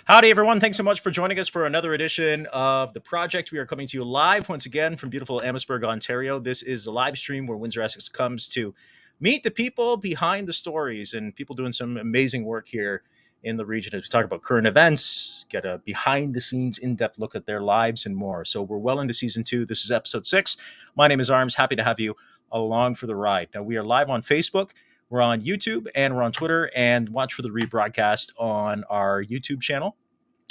Howdy, everyone. Thanks so much for joining us for another edition of The Project. We are coming to you live once again from beautiful Amherstburg, Ontario. This is a live stream where Windsor Essex comes to meet the people behind the stories and people doing some amazing work here in the region as we talk about current events, get a behind the scenes, in depth look at their lives and more. So we're well into season 2. This is episode 6. My name is Arms. Happy to have you along for the ride. Now, we are live on Facebook. We're on YouTube and we're on Twitter, and watch for the rebroadcast on our YouTube channel.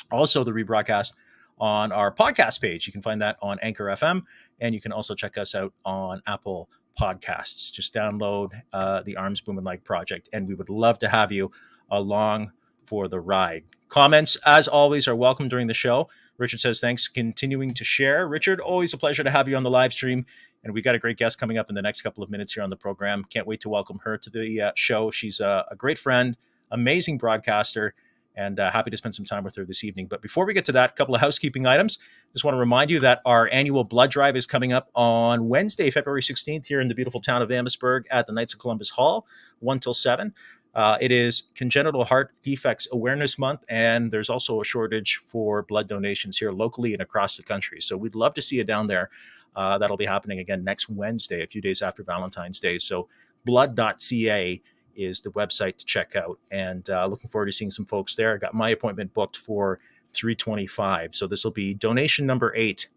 Also, the rebroadcast on our podcast page. You can find that on Anchor FM, and you can also check us out on Apple Podcasts. Just download the Arms Bumanlag project, and we would love to have you along for the ride. Comments, as always, are welcome during the show. Richard says, thanks, continuing to share. Richard, always a pleasure to have you on the live stream. And we got a great guest coming up in the next couple of minutes here on the program. Can't wait to welcome her to the show. She's a great friend, amazing broadcaster, and happy to spend some time with her this evening. But before we get to that, a couple of housekeeping items. Just want to remind you that our annual blood drive is coming up on Wednesday, February 16th, here in the beautiful town of Amherstburg at the Knights of Columbus Hall, 1 till 7. It is Congenital Heart Defects Awareness Month, and there's also a shortage for blood donations here locally and across the country. So we'd love to see you down there. That'll be happening again next Wednesday, a few days after Valentine's Day. So blood.ca is the website to check out. And looking forward to seeing some folks there. I got my appointment booked for 3:25. So this will be donation number 8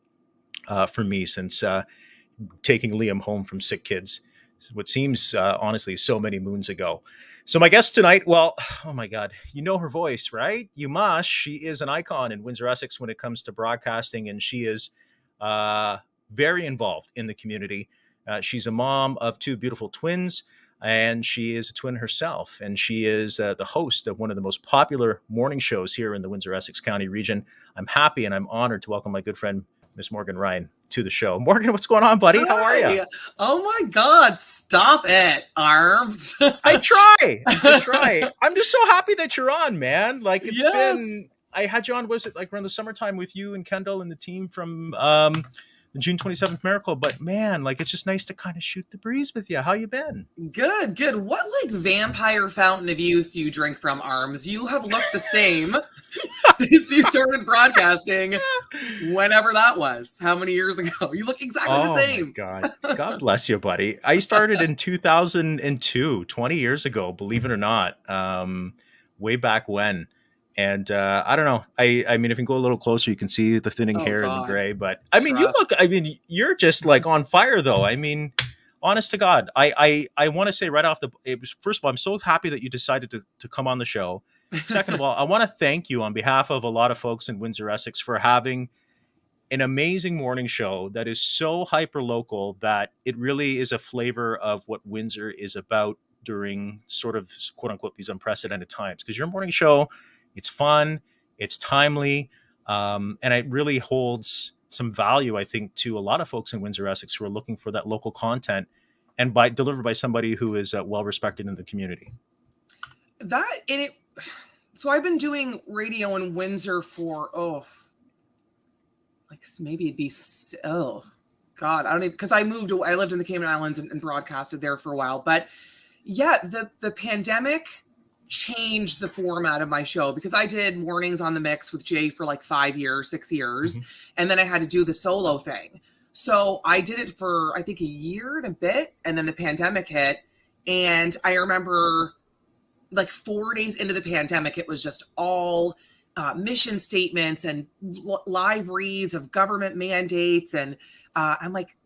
for me since taking Liam home from SickKids, what seems honestly so many moons ago. So my guest tonight, well, oh my God, you know her voice, right? You must. She is an icon in Windsor Essex when it comes to broadcasting, and she is very involved in the community. She's a mom of 2 beautiful twins, and she is a twin herself. And she is the host of one of the most popular morning shows here in the Windsor Essex County region. I'm happy and I'm honored to welcome my good friend, Miss Morgan Ryan, to the show. Morgan, what's going on, buddy? How are you? Oh my God, stop it, Arms. I try. I'm just so happy that you're on, man. Like it's been, I had you on, was it like around the summertime with you and Kendall and the team from the June 27th Miracle, but man, like it's just nice to kind of shoot the breeze with you. How you been? Good. What like vampire fountain of youth you drink from, Arms? You have looked the same since you started broadcasting, whenever that was. How many years ago? You look exactly the same. Oh my God. God bless you, buddy. I started in 2002, 20 years ago, believe it or not, way back when. And I don't know. I mean, if you can go a little closer, you can see the thinning hair and the gray. But I mean, you're just like on fire, though. I mean, honest to God, I want to say right off first of all, I'm so happy that you decided to come on the show. Second of all, I want to thank you on behalf of a lot of folks in Windsor Essex for having an amazing morning show that is so hyper local that it really is a flavor of what Windsor is about during sort of quote unquote these unprecedented times. Because your morning show, it's fun, it's timely, and it really holds some value, I think, to a lot of folks in Windsor Essex who are looking for that local content and delivered by somebody who is well respected in the community. So I've been doing radio in Windsor for like maybe it'd be God, I don't even, because I lived in the Cayman Islands and broadcasted there for a while, but yeah, the pandemic changed the format of my show because I did mornings on the mix with Jay for like 6 years. And then I had to do the solo thing. So I did it for, I think, a year and a bit. And then the pandemic hit. And I remember like 4 days into the pandemic, it was just all mission statements and live reads of government mandates. And I'm like,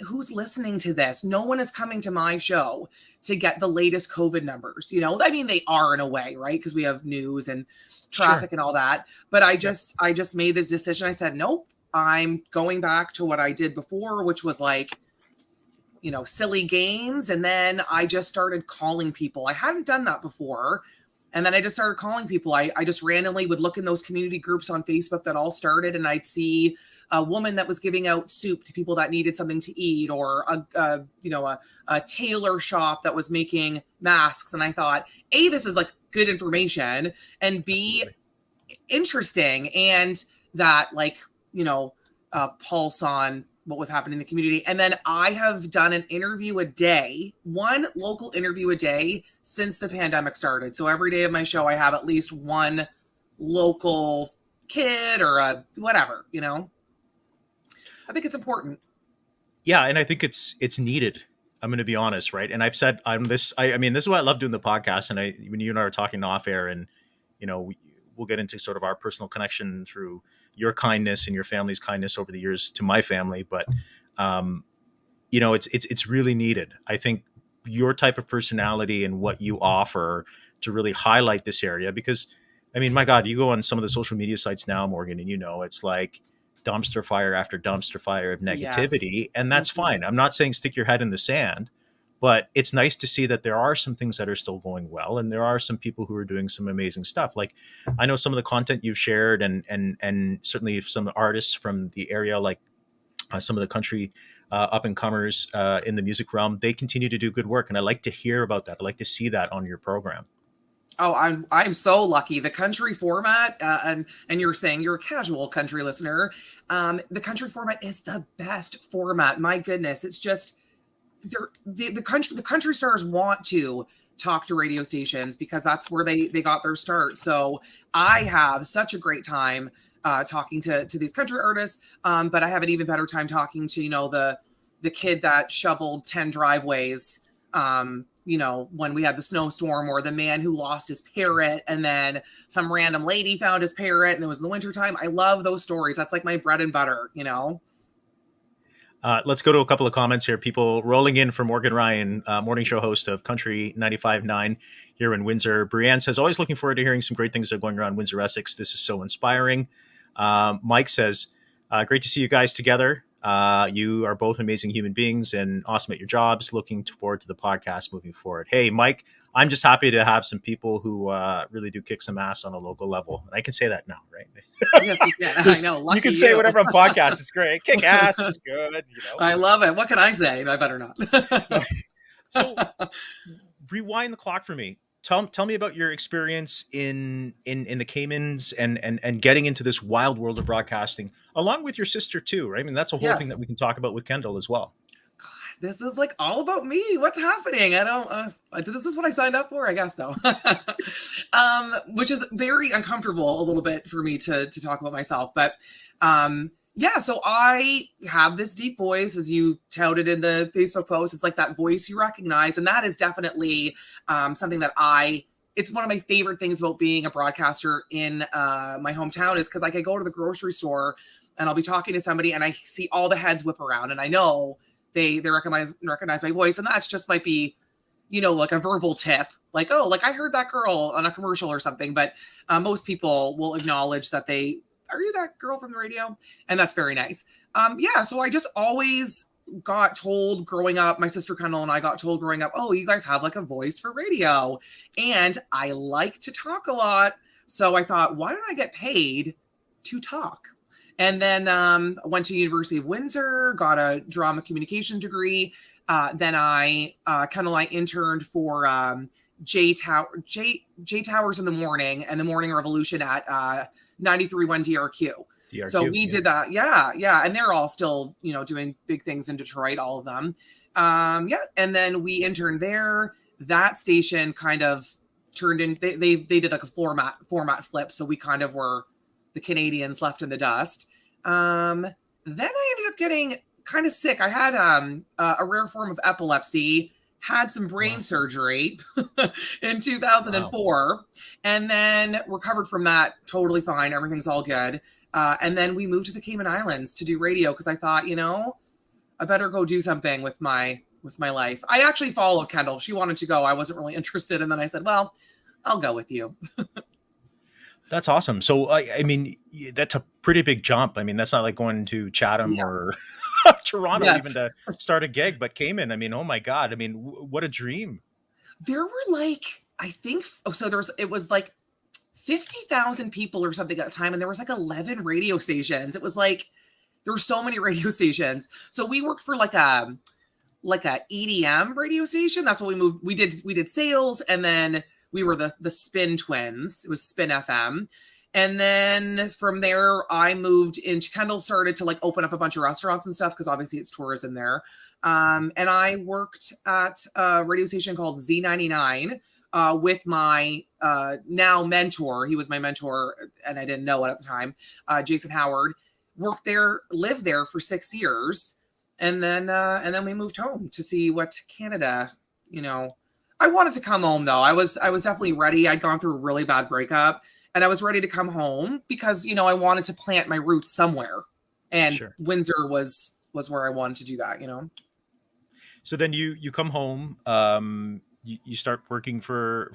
who's listening to this? No one is coming to my show to get the latest COVID numbers. You know, I mean, they are in a way, right? Because we have news and traffic and all that. But I just made this decision. I said, nope, I'm going back to what I did before, which was like, you know, silly games. And then I just started calling people. I hadn't done that before. And then I just started calling people. I just randomly would look in those community groups on Facebook that all started, and I'd see a woman that was giving out soup to people that needed something to eat, or a tailor shop that was making masks. And I thought, A, this is like good information, and B, interesting, and that like, pulse on what was happening in the community. And then I have done an interview a day, one local interview a day since the pandemic started. So every day of my show, I have at least one local kid or a whatever, I think it's important. Yeah, and I think it's needed. I'm going to be honest, right? And I've said I'm this. I mean, this is why I love doing the podcast. And when you and I are talking off air, and we'll get into sort of our personal connection through your kindness and your family's kindness over the years to my family. But it's really needed. I think your type of personality and what you offer to really highlight this area, because I mean, my God, you go on some of the social media sites now, Morgan, and it's like dumpster fire after dumpster fire of Yes. negativity, and that's fine. I'm not saying stick your head in the sand, but it's nice to see that there are some things that are still going well, and there are some people who are doing some amazing stuff. Like I know some of the content you've shared, and certainly some artists from the area, like some of the country up and comers in the music realm, they continue to do good work, and I like to hear about that. I like to see that on your program. Oh, I'm so lucky. The country format, and you're saying you're a casual country listener. The country format is the best format. My goodness, it's just the country stars want to talk to radio stations because that's where they got their start. So I have such a great time talking to these country artists, but I have an even better time talking to the kid that shoveled 10 driveways. When we had the snowstorm, or the man who lost his parrot and then some random lady found his parrot and it was in the wintertime. I love those stories. That's like my bread and butter, Let's go to a couple of comments here. People rolling in for Morgan Ryan, morning show host of Country 95.9 here in Windsor. Brianne says, always looking forward to hearing some great things that are going around Windsor, Essex. This is so inspiring. Mike says, great to see you guys together. You are both amazing human beings and awesome at your jobs. Looking forward to the podcast moving forward. Hey, Mike, I'm just happy to have some people who really do kick some ass on a local level. And I can say that now, right? Yes, you can. I know. Lucky you can say whatever on podcast. It's great. Kick ass is good. I love it. What can I say? I better not. So rewind the clock for me. Tell me about your experience in the Caymans and getting into this wild world of broadcasting, along with your sister too, right? I mean, that's a whole thing that we can talk about with Kendall as well. God, this is like all about me. What's happening? I don't. This is what I signed up for. I guess so. Which is very uncomfortable a little bit for me to talk about myself, but yeah, so I have this deep voice, as you touted in the Facebook post. It's like that voice you recognize. And that is definitely something that it's one of my favorite things about being a broadcaster in my hometown, is because I can go to the grocery store and I'll be talking to somebody and I see all the heads whip around and I know they recognize my voice. And that just might be, like a verbal tip, like, oh, like I heard that girl on a commercial or something. But most people will acknowledge that are you that girl from the radio? And that's very nice. Yeah, so I just always got told growing up, my sister Kendall and I got told growing up, oh, you guys have like a voice for radio. And I like to talk a lot. So I thought, why don't I get paid to talk? And then I went to University of Windsor, got a drama communication degree. Then I interned for J Towers in the morning and the Morning Revolution at 93.1 DRQ. So we did that. Yeah. And they're all still, doing big things in Detroit, all of them. Yeah. And then we interned there. That station kind of turned in, they did like a format flip. So we kind of were the Canadians left in the dust. Then I ended up getting kind of sick. I had a rare form of epilepsy, had some brain surgery in 2004, and then recovered from that totally fine. Everything's all good. And then we moved to the Cayman Islands to do radio because I thought, I better go do something with my life. I actually followed Kendall. She wanted to go. I wasn't really interested. And then I said, well, I'll go with you. That's awesome. So, I mean, that's a pretty big jump. I mean, that's not like going to Chatham or Toronto even to start a gig, but Cayman, I mean, oh my God. I mean, what a dream. There were like, I think, it was like 50,000 people or something at the time. And there was like 11 radio stations. It was like, there were so many radio stations. So we worked for like a EDM radio station. That's what we moved. We did sales, and then we were the Spin Twins. It was Spin FM. And then from there, I moved into, Kendall started to like open up a bunch of restaurants and stuff because obviously it's tourism there. And I worked at a radio station called Z99 with my now mentor. He was my mentor, and I didn't know it at the time. Jason Howard worked there, lived there for 6 years, and then we moved home to see what Canada. I wanted to come home though. I was definitely ready. I'd gone through a really bad breakup, and I was ready to come home because I wanted to plant my roots somewhere, and Sure. Windsor was where I wanted to do that. So then you come home, you start working for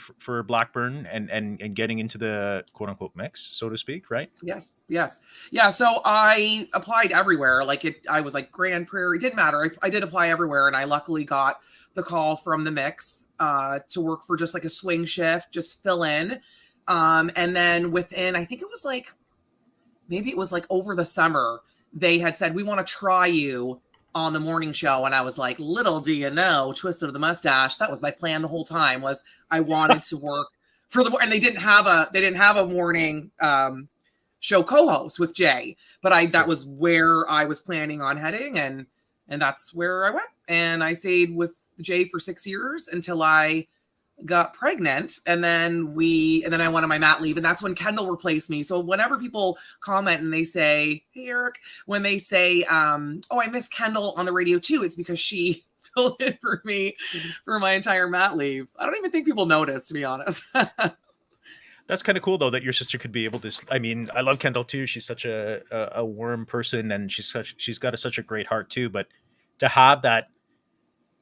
Blackburn and getting into the quote unquote mix, so to speak, right? Yes, yes. Yeah, so I applied everywhere. I was like Grand Prairie, it didn't matter. I did apply everywhere, and I luckily got the call from the mix to work for just like a swing shift, just fill in. And then within, I think it was like, maybe it was like over the summer, they had said, we want to try you on the morning show. And I was like, little do you know, twist of the mustache. That was my plan the whole time, was I wanted to work for and they didn't have a morning show co-host with Jay, but that was where I was planning on heading, and that's where I went. And I stayed with Jay for 6 years until I got pregnant, and then I went on my mat leave, and that's when Kendall replaced me. So whenever people comment and they say, hey Eric, when they say oh, I miss Kendall on the radio too, it's because she filled in for me for my entire mat leave. I don't even think people notice, to be honest. That's kind of cool though that your sister could be able to. I mean, I love Kendall too. She's such a warm person, and she's got such a great heart too. But to have that,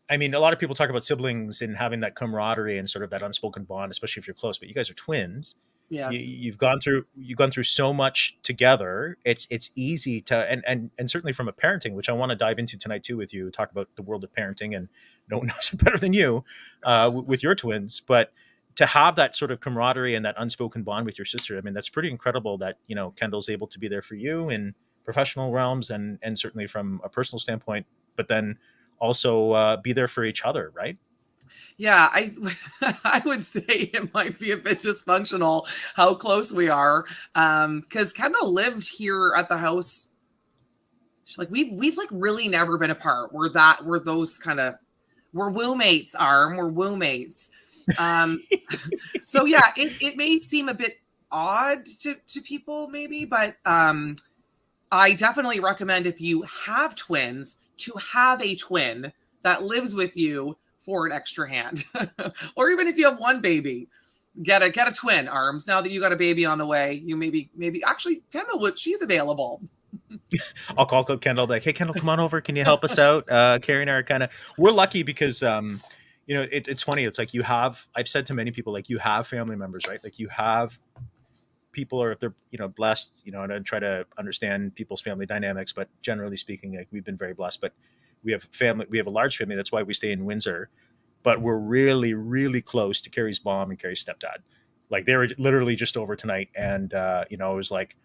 I mean, a lot of people talk about siblings and having that camaraderie and sort of that unspoken bond, especially if you're close. But you guys are twins. Yes. You've gone through so much together. It's easy to and certainly from a parenting, which I want to dive into tonight too with you, talk about the world of parenting, and no one knows it better than you with your twins. But to have that sort of camaraderie and that unspoken bond with your sister, I mean, that's pretty incredible that Kendall's able to be there for you in professional realms and certainly from a personal standpoint, but then also be there for each other, right? Yeah, I would say it might be a bit dysfunctional how close we are. Because Kendall lived here at the house. Like we've like really never been apart. We're those kind of, we're woo-mates, we're woo-mates. So yeah, it may seem a bit odd to people maybe, but I definitely recommend, if you have twins, to have a twin that lives with you for an extra hand. Or even if you have one baby, get a twin, Arms. Now that you got a baby on the way, you maybe actually Kendall she's available. I'll call Kendall, like, hey Kendall, come on over. Can you help us out? Kerri and I are we're lucky because it's funny. It's like I've said to many people, like, you have family members, right? Like you have people, or if they're blessed, and I try to understand people's family dynamics, but generally speaking, like, we've been very blessed. But we have a large family. That's why we stay in Windsor. But we're really, really close to Kerri's mom and Kerri's stepdad. Like, they were literally just over tonight, and it was like,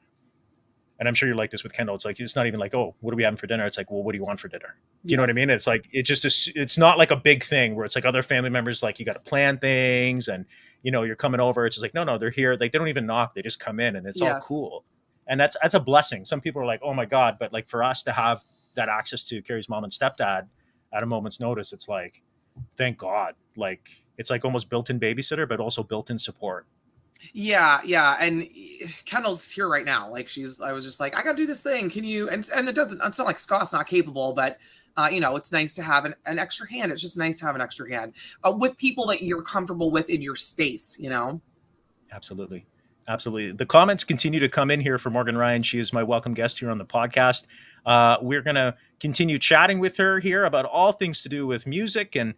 and I'm sure you're like this with Kendall. It's like, it's not even like, oh, what are we having for dinner? It's like, well, what do you want for dinner? Do you know what I mean? It's like, it's not like a big thing where it's like other family members, like, you got to plan things, and you're coming over. It's just like, no, they're here. Like, they don't even knock. They just come in, and it's all cool. And that's a blessing. Some people are like, oh my God. But like, for us to have that access to Kerri's mom and stepdad at a moment's notice, it's like, thank God. Like, it's like almost built-in babysitter, but also built-in support. Yeah. And Kendall's here right now. Like, I was just like, I gotta do this thing. Can you, and it's not like Scott's not capable, but it's nice to have an extra hand. It's just nice to have an extra hand with people that you're comfortable with in your space, Absolutely. The comments continue to come in here for Morgan Ryan. She is my welcome guest here on the podcast. We're going to continue chatting with her here about all things to do with music. And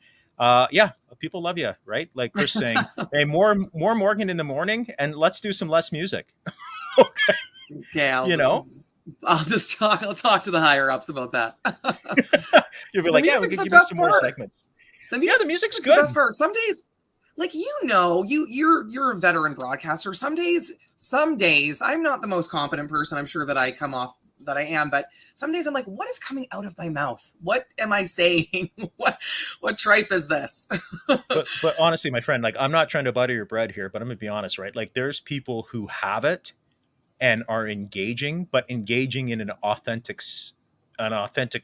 people love you, right? Like Chris saying, hey, more Morgan in the morning, and let's do some less music. Okay. Yeah. I'll talk to the higher ups about that. You'll be like, yeah, we can give you some more segments. The music's good. The best part. Some days, like, you're a veteran broadcaster. Some days I'm not the most confident person. I'm sure that I come off that I am, but some days I'm like, what is coming out of my mouth? What am I saying? What tripe is this? but honestly, my friend, like, I'm not trying to butter your bread here, but I'm gonna be honest, right? Like, there's people who have it and are engaging, but engaging in an authentic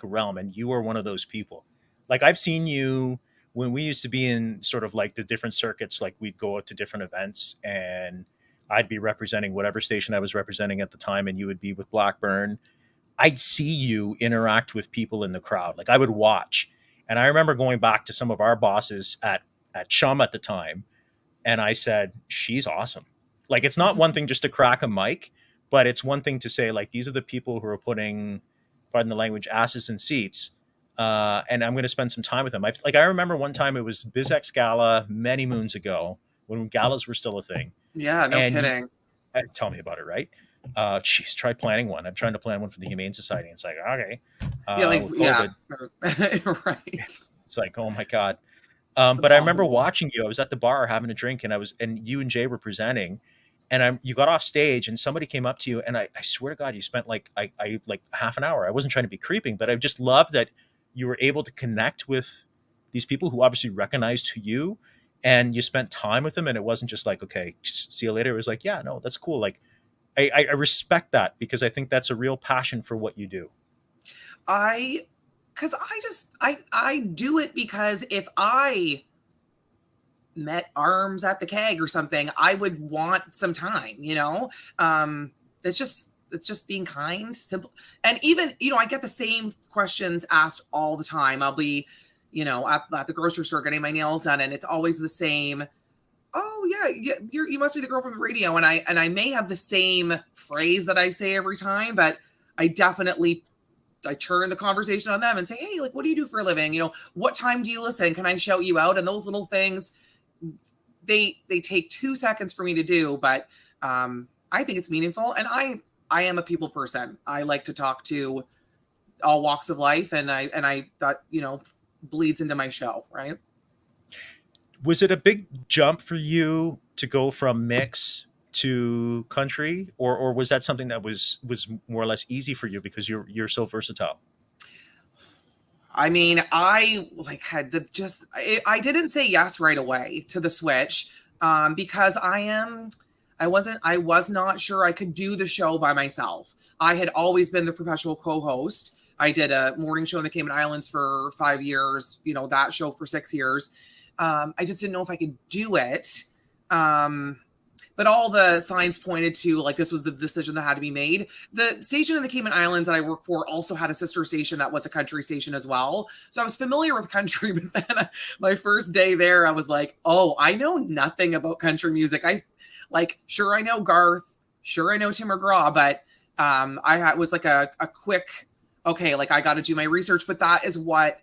realm, and you are one of those people. Like, I've seen you when we used to be in sort of like the different circuits, like we'd go out to different events and I'd be representing whatever station I was representing at the time, and you would be with Blackburn. I'd see you interact with people in the crowd. Like I would watch. And I remember going back to some of our bosses at Chum at the time, and I said, she's awesome. Like it's not one thing just to crack a mic, but it's one thing to say, like, these are the people who are putting, pardon the language, asses in seats. And I'm going to spend some time with them. I remember one time it was BizX Gala many moons ago when galas were still a thing. Yeah, no And kidding. tell me about it, right? Geez, try planning one. I'm trying to plan one for the Humane Society. It's like, okay. Yeah, like With yeah, COVID, right. it's like, oh my God. It's But I remember impossible. watching you. I was at the bar having a drink, and you and Jay were presenting, and you got off stage, and somebody came up to you, and I swear to God, you spent like half an hour. I wasn't trying to be creeping, but I just loved that you were able to connect with these people who obviously recognized you, and you spent time with them, and it wasn't just like, okay, see you later. It was like, yeah, no, that's cool. Like I respect that because I think that's a real passion for what you do. I because I do it because if I met arms at the keg or something, I would want some time, you know? It's just being kind, simple. And even, I get the same questions asked all the time. I'll be, at the grocery store getting my nails done, and it's always the same. Oh yeah, you must be the girl from the radio. And I may have the same phrase that I say every time, but I definitely I turn the conversation on them and say, hey, like, what do you do for a living? What time do you listen? Can I shout you out? And those little things, they take 2 seconds for me to do, but I think it's meaningful. And I am a people person. I like to talk to all walks of life, and I that bleeds into my show, right? Was it a big jump for you to go from mix to country, or was that something that was more or less easy for you because you're so versatile? I mean, I like had the just I didn't say yes right away to the switch because I was not sure I could do the show by myself. I had always been the professional co-host. I did a morning show in the Cayman Islands for 5 years, that show for 6 years. I just didn't know if I could do it. But all the signs pointed to like this was the decision that had to be made. The station in the Cayman Islands that I work for also had a sister station that was a country station as well. So I was familiar with country, but then my first day there, I was like, oh, I know nothing about country music. Sure, I know Garth, sure, I know Tim McGraw, but was like a quick, okay, like I got to do my research, but that is what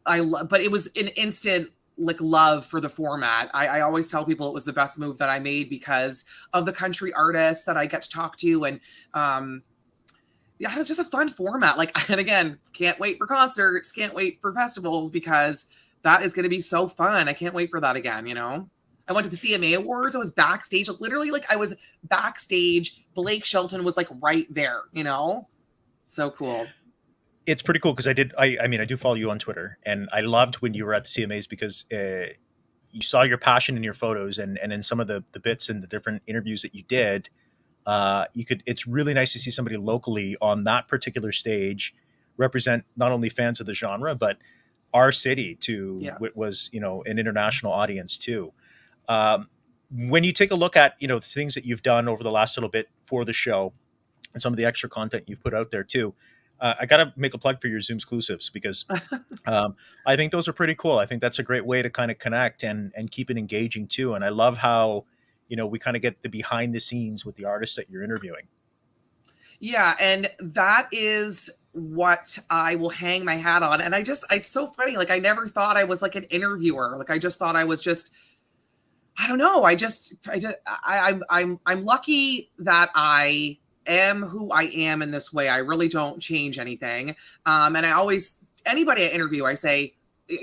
I love. But it was an instant like love for the format. I always tell people it was the best move that I made because of the country artists that I get to talk to. And yeah, it's just a fun format. And again, can't wait for concerts, can't wait for festivals because that is going to be so fun. I can't wait for that again, I went to the CMA Awards. I was backstage, literally I was backstage. Blake Shelton was right there, So cool. It's pretty cool because I mean, I do follow you on Twitter, and I loved when you were at the CMAs because you saw your passion in your photos and in some of the bits and the different interviews that you did. It's really nice to see somebody locally on that particular stage represent not only fans of the genre, but our city what was, an international audience too. When you take a look at, the things that you've done over the last little bit for the show and some of the extra content you've put out there too, I got to make a plug for your Zoom exclusives because I think those are pretty cool. I think that's a great way to kind of connect and keep it engaging too. And I love how, we kind of get the behind the scenes with the artists that you're interviewing. Yeah. And that is what I will hang my hat on. And it's so funny. I never thought I was an interviewer. I just thought I was just, I don't know. I'm lucky that I am who I am in this way. I really don't change anything. And I always, anybody I interview, I say,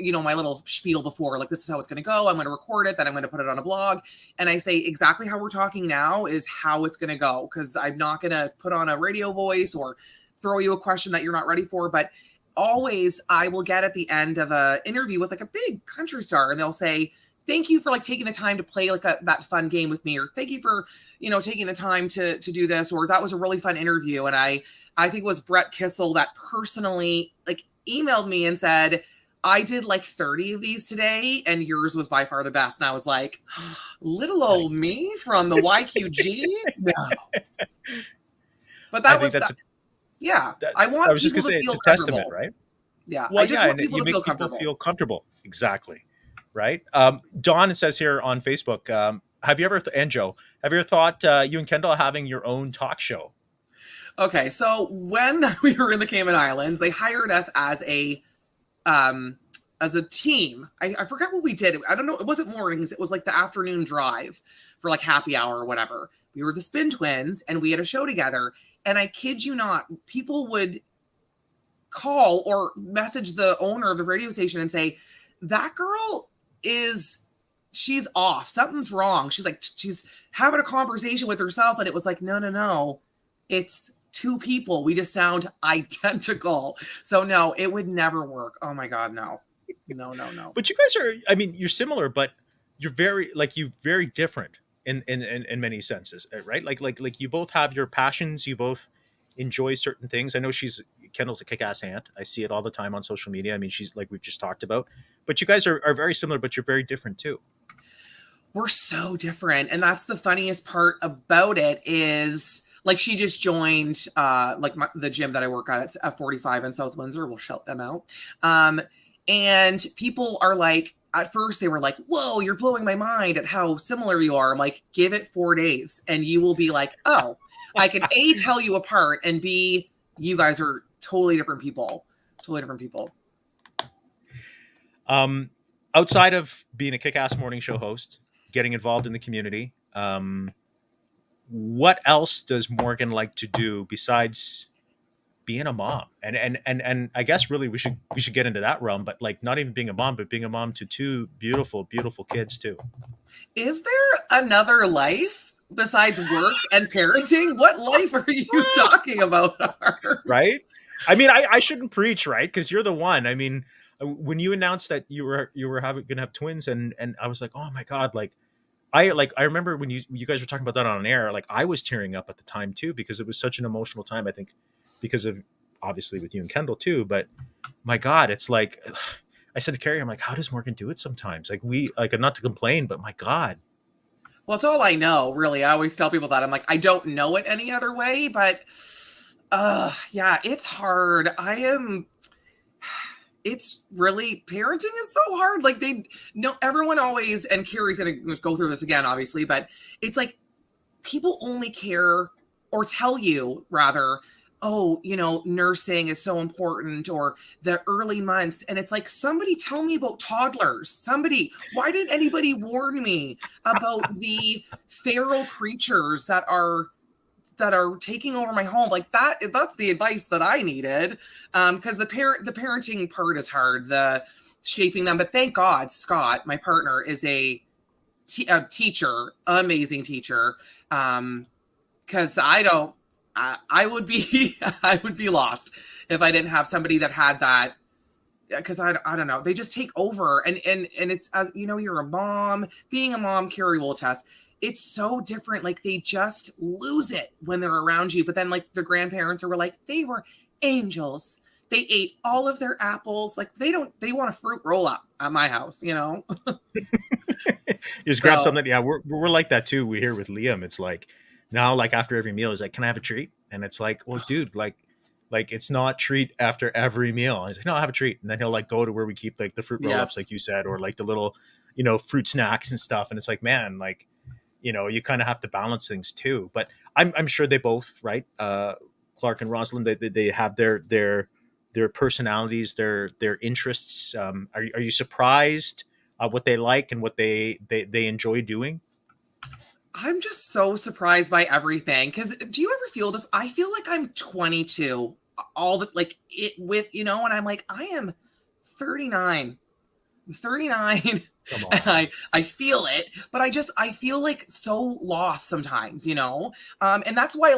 my little spiel before, this is how it's going to go. I'm going to record it, then I'm going to put it on a blog. And I say exactly how we're talking now is how it's going to go. Cause I'm not going to put on a radio voice or throw you a question that you're not ready for. But always I will get at the end of a interview with a big country star and they'll say, thank you for taking the time to play that fun game with me, or thank you for, taking the time to do this, or that was a really fun interview. And I think it was Brett Kissel that personally emailed me and said, I did like 30 of these today, and yours was by far the best. And I was like, little old me from the YQG? No. But I that think was that's that. Yeah. that, I I want was just people gonna to say it's feel a testament, comfortable. right? Yeah. Well, I just yeah, want and people you to feel make people comfortable. feel comfortable. Exactly, right? Dawn says here on Facebook, have you ever and Joe, have you ever thought you and Kendall having your own talk show? Okay. So when we were in the Cayman Islands, they hired us um as a team. I forgot what we did. I don't know. It wasn't mornings. It was like the afternoon drive for like happy hour or whatever. We were the Spin Twins and we had a show together. And I kid you not, people would call or message the owner of the radio station and say, that girl she's off. Something's wrong. She's like, she's having a conversation with herself. And it was like, no. It's two people. We just sound identical. So no, it would never work. Oh my God, no. No. But you guys are, I mean, you're similar, but you're very different in many senses, right? Like you both have your passions, you both enjoy certain things. I know Kendall's a kick-ass aunt. I see it all the time on social media. I mean, she's like we've just talked about. But you guys are very similar, but you're very different too. We're so different. And that's the funniest part about it is like she just joined the gym that I work at. It's F45 in South Windsor. We'll shout them out. And people are like, at first they were like, whoa, you're blowing my mind at how similar you are. I'm like, give it 4 days and you will be like, oh, I can A, tell you apart, and B, you guys are totally different people. Totally different people. Outside of being a kick-ass morning show host, getting involved in the community, what else does Morgan like to do besides being a mom? And I guess really we should get into that realm, but like not even being a mom, but being a mom to two beautiful kids too. Is there another life besides work and parenting? What life are you talking about? Art? Right? I mean, I shouldn't preach, right? Because you're the one. I mean, when you announced that you were gonna have twins, and I was like, oh my God, I remember when you guys were talking about that on air, like I was tearing up at the time too, because it was such an emotional time. I think because of obviously with you and Kendall too, but my God, it's like I said to Kerri, I'm like, how does Morgan do it sometimes? Like not to complain, but my God. Well, it's all I know, really. I always tell people that. I'm like, I don't know it any other way, but yeah, it's hard. It's really, parenting is so hard. Like everyone always, and Kerri's going to go through this again, obviously, but it's like people only care or tell you rather, oh, nursing is so important or the early months. And it's like, somebody tell me about toddlers. Why didn't anybody warn me about the feral creatures that are taking over my home? Like that's the advice that I needed. Because the parenting part is hard, the shaping them. But thank God, Scott, my partner, is a teacher, amazing teacher. Because I would be lost if I didn't have somebody that had that. Because I don't know, they just take over, and it's, as you're a mom. Being a mom, Kerri will attest, it's so different. Like they just lose it when they're around you. But then like the grandparents were like, they were angels. They ate all of their apples. Like they want a fruit roll up at my house, You just grab something. Yeah, we're like that too. We hear with Liam, it's like now, like after every meal, he's like, can I have a treat? And it's like, well, dude, like it's not treat after every meal. And he's like, no, I'll have a treat. And then he'll like go to where we keep like the fruit roll-ups, like you said, or like the little, fruit snacks and stuff. And it's like, man, like, you kind of have to balance things too. But I'm sure they both, right? Clark and Rosalind, they have their personalities, their interests. Are you surprised what they like and what they enjoy doing? I'm just so surprised by everything. Because do you ever feel this? I feel like I'm 22 all the like it with and I'm like, I am 39. I'm 39. Come on. And I feel it, but I feel like so lost sometimes, and that's why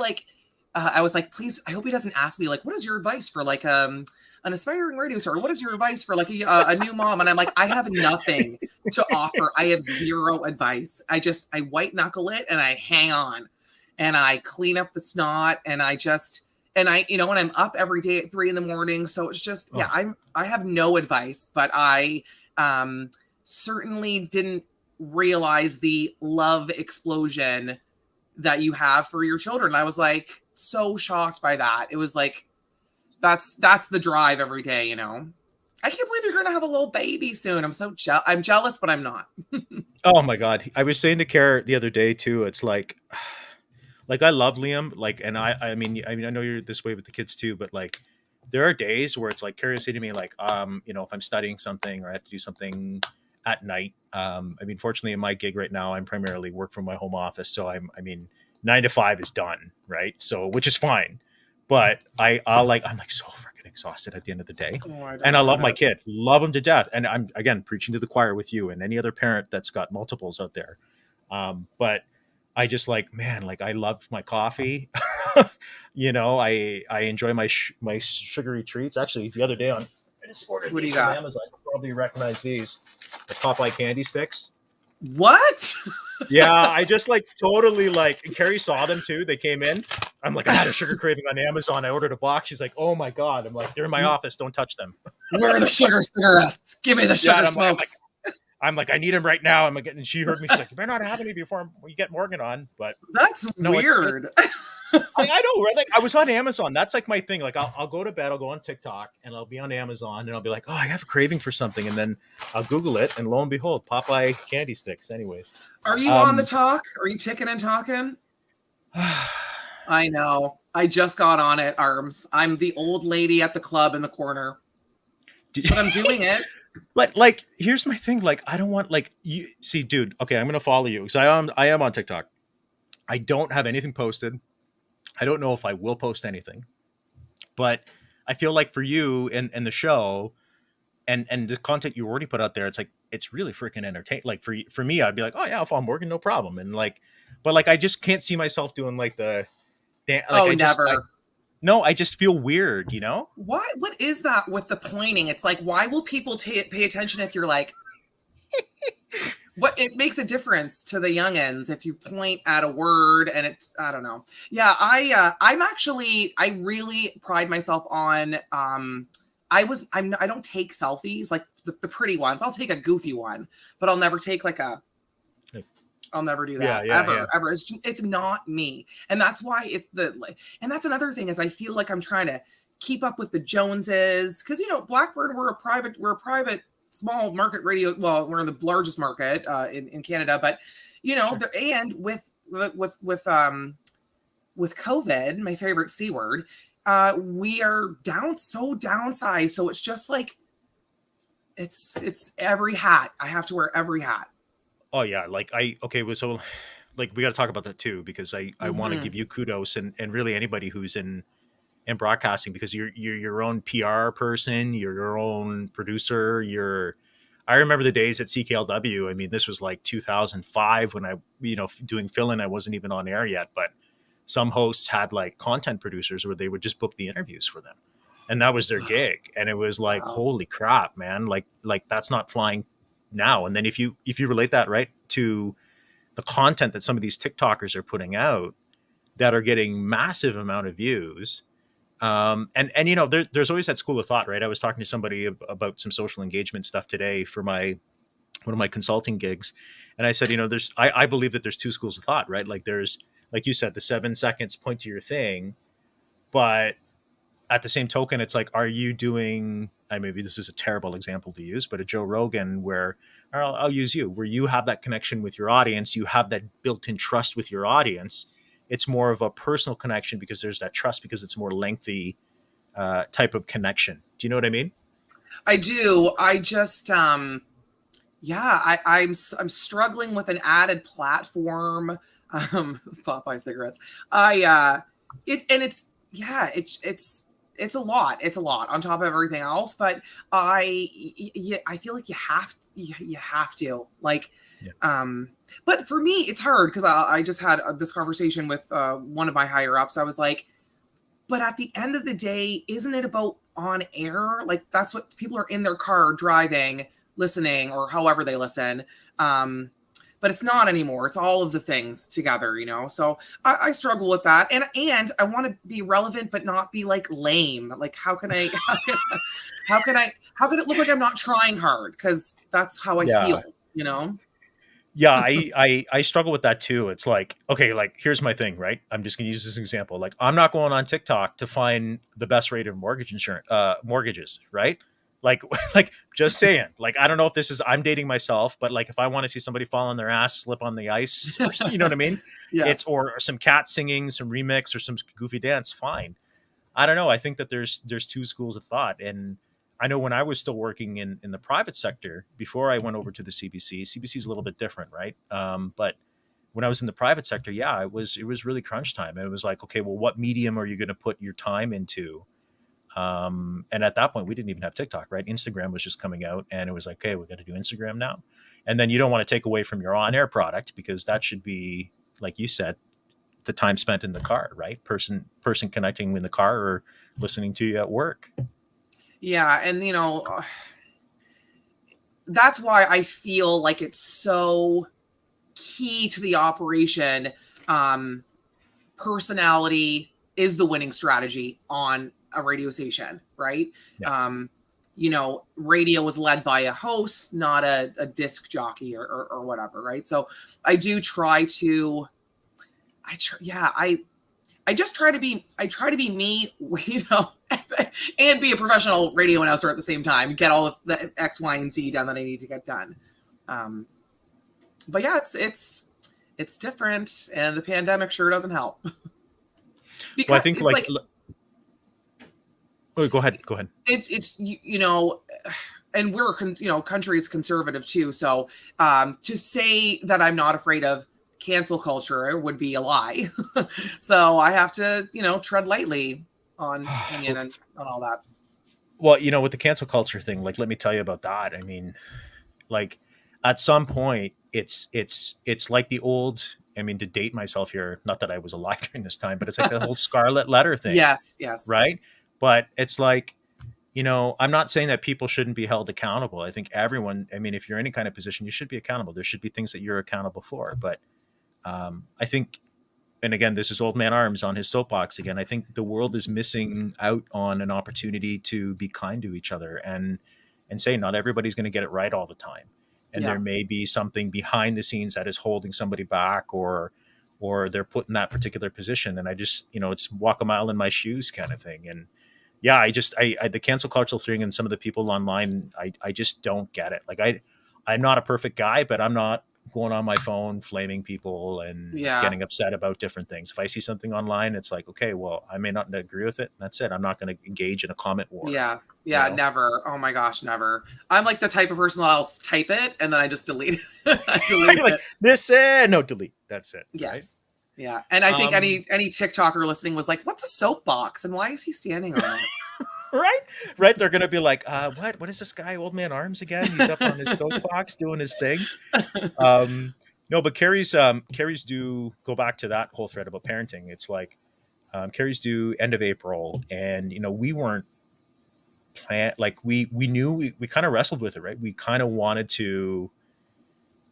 I was like, please, I hope he doesn't ask me like, what is your advice for like an aspiring radio star? What is your advice for like a new mom? And I'm like, I have nothing to offer. I have zero advice. I white knuckle it and I hang on and I clean up the snot and and and I'm up every day at 3 a.m. So it's just, I have no advice, but I certainly didn't realize the love explosion that you have for your children. I was like so shocked by that. It was like, that's the drive every day, I can't believe you're going to have a little baby soon. I'm jealous, but I'm not. Oh my God. I was saying to Kerri the other day too, it's like I love Liam, like, and I mean, I know you're this way with the kids too, but like, there are days where it's like Kerri will say to me, like, if I'm studying something or I have to do something at night. I mean, fortunately in my gig right now, I'm primarily work from my home office. So I mean, 9 to 5 is done. Right. So, which is fine. But I'm like so freaking exhausted at the end of the day. And I love my kid, love him to death. And I'm, again, preaching to the choir with you and any other parent that's got multiples out there. But I just like, man, like I love my coffee. I enjoy my sugary treats. Actually, the other day I just ordered these from Amazon. You'll probably recognize these, the Popeye candy sticks. What? Yeah, I just like totally like, Kerri saw them too. They came in. I'm like, I had a sugar craving on Amazon. I ordered a box. She's like, oh my God. I'm like, they're in my office. Don't touch them. Where are the sugar cigarettes? Give me the sugar smokes. I'm like, I need him right now. And she heard me. She's like, you better not have any before we get Morgan on. But that's weird. I know, right? Like I was on Amazon. That's like my thing. Like I'll go to bed, I'll go on TikTok, and I'll be on Amazon, and I'll be like, oh, I have a craving for something, and then I'll Google it, and lo and behold, Popeye candy sticks. Anyways, are you on the talk? Are you ticking and talking? I know. I just got on it, Arms. I'm the old lady at the club in the corner, but I'm doing it. But like, here's my thing. Like, I don't want you see, dude. Okay, I'm gonna follow you because I am on TikTok. I don't have anything posted. I don't know if I will post anything, but I feel like for you and the show and the content you already put out there, it's like, it's really freaking entertaining. Like for me, I'd be like, oh yeah, I'll follow Morgan, no problem. And like, but like, I just can't see myself doing like no, I just feel weird, What is that with the pointing? It's like, why will people pay attention if you're like, what it makes a difference to the youngins if you point at a word and it's, I don't know. Yeah, I really pride myself on I don't take selfies, like the pretty ones. I'll take a goofy one, but I'll never take I'll never do that ever. It's not me. And that's why and that's another thing is I feel like I'm trying to keep up with the Joneses because Blackbird, we're a private small market radio. Well, we're in the largest market in Canada, but and with COVID, my favorite C word, we are downsized. So it's just like it's every hat. I have to wear every hat. Oh yeah, so like we got to talk about that too because I want to give you kudos and really anybody who's in broadcasting because you're your own PR person, you're your own producer. I remember the days at CKLW. I mean, this was like 2005 when I doing fill-in. I wasn't even on air yet, but some hosts had like content producers where they would just book the interviews for them, and that was their gig. And it was like, holy crap, man! Like that's not flying now. And then if you relate that right to the content that some of these TikTokers are putting out that are getting massive amount of views. There's always that school of thought, right? I was talking to somebody about some social engagement stuff today for one of my consulting gigs. And I said, I believe that there's two schools of thought, right? Like there's, like you said, the 7 seconds point to your thing, but at the same token, it's like, are you doing, maybe this is a terrible example to use, but a Joe Rogan where, or I'll use you, where you have that connection with your audience, you have that built-in trust with your audience. It's more of a personal connection because there's that trust because it's more lengthy type of connection. Do you know what I mean? I do. I just, I'm struggling with an added platform. Popeye cigarettes. It's a lot. It's a lot on top of everything else. But I feel like you have to like, but for me, it's hard because I just had this conversation with one of my higher ups. I was like, but at the end of the day, isn't it about on air? Like that's what people are in their car driving, listening, or however they listen. but it's not anymore. It's all of the things together, you know? So I struggle with that. And I want to be relevant, but not be like lame. Like, how can it look like I'm not trying hard? Cause that's how I Yeah. feel, you know? Yeah, I struggle with that too. It's like, okay, like here's my thing, right? I'm just gonna use this example. Like, I'm not going on TikTok to find the best rate of mortgages, right? Like, like just saying. Like, I don't know if this is I'm dating myself, but like if I want to see somebody fall on their ass, slip on the ice, or you know what I mean? It's Yes. or some cat singing, some remix, or some goofy dance, fine. I don't know. I think that there's two schools of thought, and I know when I was still working in the private sector before I went over to the CBC. CBC is a little bit different, right? But when I was in the private sector, yeah, it was really crunch time. And it was like, okay, well, what medium are you going to put your time into? And at that point, we didn't even have TikTok, right? Instagram was just coming out, and it was like, okay, we got to do Instagram now. And then you don't want to take away from your on-air product because that should be, like you said, the time spent in the car, right? Person connecting in the car or listening to you at work. Yeah. And, you know, that's why I feel like it's so key to the operation. Personality is the winning strategy on a radio station, right? Yeah. You know, radio is led by a host, not a disc jockey or whatever, right? So I do try to, I just try to be, me, you know, and be a professional radio announcer at the same time, get all of the X, Y, and Z done that I need to get done. But yeah, it's different, and the pandemic sure doesn't help. Because Well, I think it's like, like oh, go ahead. Go ahead. it's you know, and we're country is conservative too. So to say that I'm not afraid of cancel culture would be a lie. So I have to tread lightly on opinion and on all that. Well, with the cancel culture thing, like, let me tell you about that. I mean, like, at some point, it's like the old. I mean, to date myself here, not that I was alive during this time, but it's like the whole Scarlet Letter thing, Yes, yes. right? But it's like, I'm not saying that people shouldn't be held accountable. I think everyone, I mean, if you're in any kind of position, you should be accountable. There should be things that you're accountable for. But I think, and again, this is old man Arms on his soapbox again. I think the world is missing out on an opportunity to be kind to each other and say not everybody's going to get it right all the time. And Yeah. there may be something behind the scenes that is holding somebody back or they're put in that particular position. And I just, it's walk a mile in my shoes kind of thing. And yeah, I the cancel culture thing and some of the people online, I just don't get it. Like I'm not a perfect guy, but I'm not going on my phone flaming people and Yeah. getting upset about different things. If I see something online, it's like, okay, well, I may not agree with it. That's it. I'm not going to engage in a comment war. Yeah. Yeah. You know? Never. Oh my gosh, never. I'm like the type of person that'll type it and then I just delete it. I delete like, it. No, delete. That's it. Yes. Right? Yeah. And I think any TikToker listening was like, what's a soapbox and why is he standing on it? Right. They're going to be like, what is this guy, Old Man Arms again? He's up on his soapbox doing his thing. No, but Kerri's do go back to that whole thread about parenting. It's like, Kerri's due end of April, and we weren't like we knew we kind of wrestled with it, right? We kind of wanted to.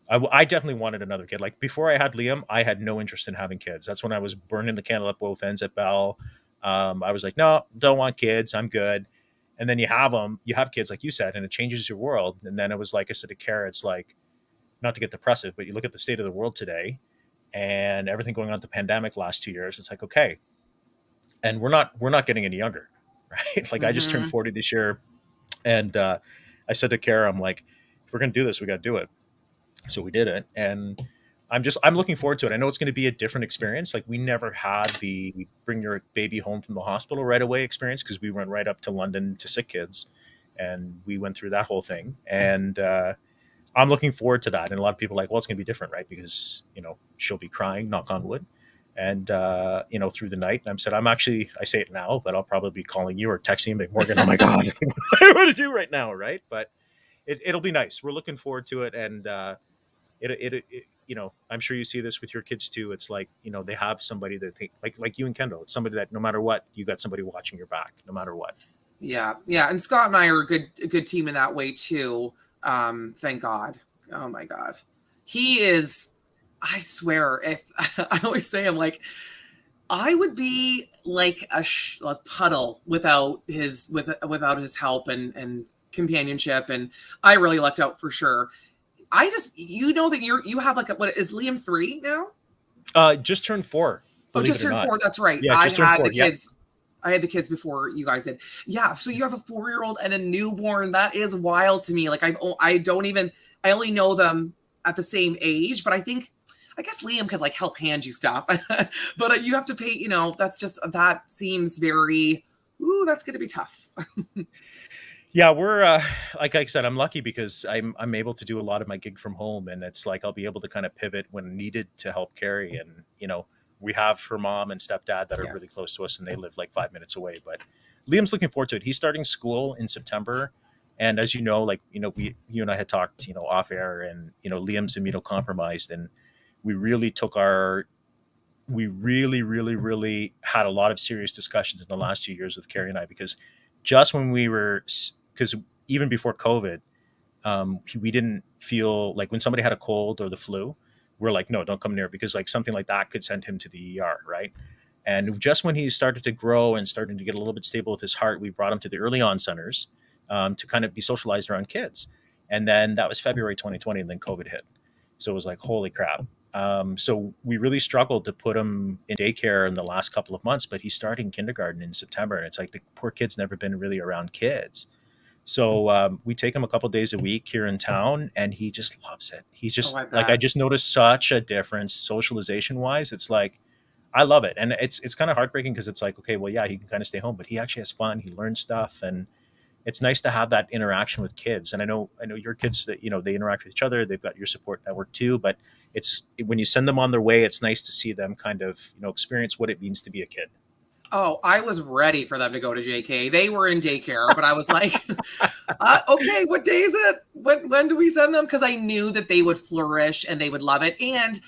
I definitely wanted another kid. Like before I had Liam, I had no interest in having kids. That's when I was burning the candle at both ends at Bell. I was like, no, don't want kids. I'm good. And then you have kids, like you said, and it changes your world. And then it was like I said to Kara, it's like, not to get depressive, but you look at the state of the world today and everything going on with the pandemic last 2 years. It's like, okay. And we're not getting any younger, right? Like I just turned 40 this year. And I said to Kara, I'm like, if we're going to do this, we got to do it. So we did it. And I'm looking forward to it. I know it's going to be a different experience. Like we never had the bring your baby home from the hospital right away experience because we went right up to London to SickKids and we went through that whole thing. And I'm looking forward to that. And a lot of people are like, well, it's going to be different, right? Because, she'll be crying, knock on wood. And, through the night. And I say it now, but I'll probably be calling you or texting you, Morgan, oh my God, what do I want to do right now, right? But it'll be nice. We're looking forward to it. And I'm sure you see this with your kids too. It's like, they have somebody that they like you and Kendall. It's somebody that no matter what, you got somebody watching your back, no matter what. Yeah. Yeah. And Scott and I are a good team in that way too. Thank God. Oh my God. He is, I swear, if I always say, I'm like, I would be like a puddle without his help and companionship, and I really lucked out for sure. I just, that you have like what is Liam 3 now? Just turned 4, Oh, believe just it or turned not. 4. That's right. Yeah, just turned 4. Yep. I had the kids before you guys did. Yeah. So you have a 4-year-old and a newborn. That is wild to me. Like I only know them at the same age, but I guess Liam could like help hand you stuff, but you have to pay, that seems very, ooh, that's going to be tough. Yeah, we're like I said, I'm lucky because I'm able to do a lot of my gig from home, and it's like I'll be able to kind of pivot when needed to help Kerri. And we have her mom and stepdad that are really Yes. close to us, and they live like 5 minutes away. But Liam's looking forward to it. He's starting school in September, and as you know, like you and I had talked, off air, and Liam's immunocompromised, and we really took our we really, really, really had a lot of serious discussions in the last 2 years with Kerri and I, because just when we were, because even before COVID, we didn't feel like when somebody had a cold or the flu, we're like, no, don't come near, because like something like that could send him to the ER, right? And just when he started to grow and starting to get a little bit stable with his heart, we brought him to the early on centers to kind of be socialized around kids. And then that was February 2020, and then COVID hit. So it was like, holy crap. So we really struggled to put him in daycare in the last couple of months, but he's starting kindergarten in September. And it's like the poor kid's never been really around kids. So we take him a couple days a week here in town, and he just loves it. He's Oh, just I like, I bet. just noticed such a difference socialization wise. It's like, I love it. And it's kind of heartbreaking because it's like, okay, well, yeah, he can kind of stay home, but he actually has fun. He learns stuff, and it's nice to have that interaction with kids. And I know your kids that, they interact with each other. They've got your support network too, but it's when you send them on their way, it's nice to see them kind of, experience what it means to be a kid. Oh, I was ready for them to go to JK. They were in daycare, but I was like, okay, what day is it? When do we send them? Because I knew that they would flourish and they would love it. And,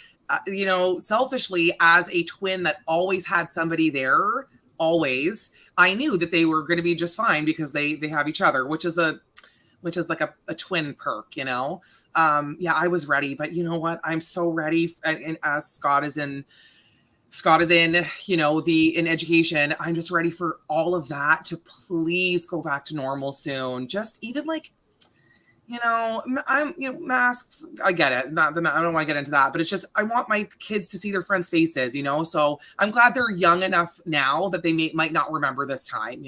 selfishly, as a twin that always had somebody there, always, I knew that they were going to be just fine because they have each other, which is like a twin perk, Yeah, I was ready, but you know what? I'm so ready. And as Scott is in, in education. I'm just ready for all of that to please go back to normal soon. Just even like, I'm, masks. I get it. Not the, I don't want to get into that, but it's just, I want my kids to see their friends' faces, So I'm glad they're young enough now that they might not remember this time.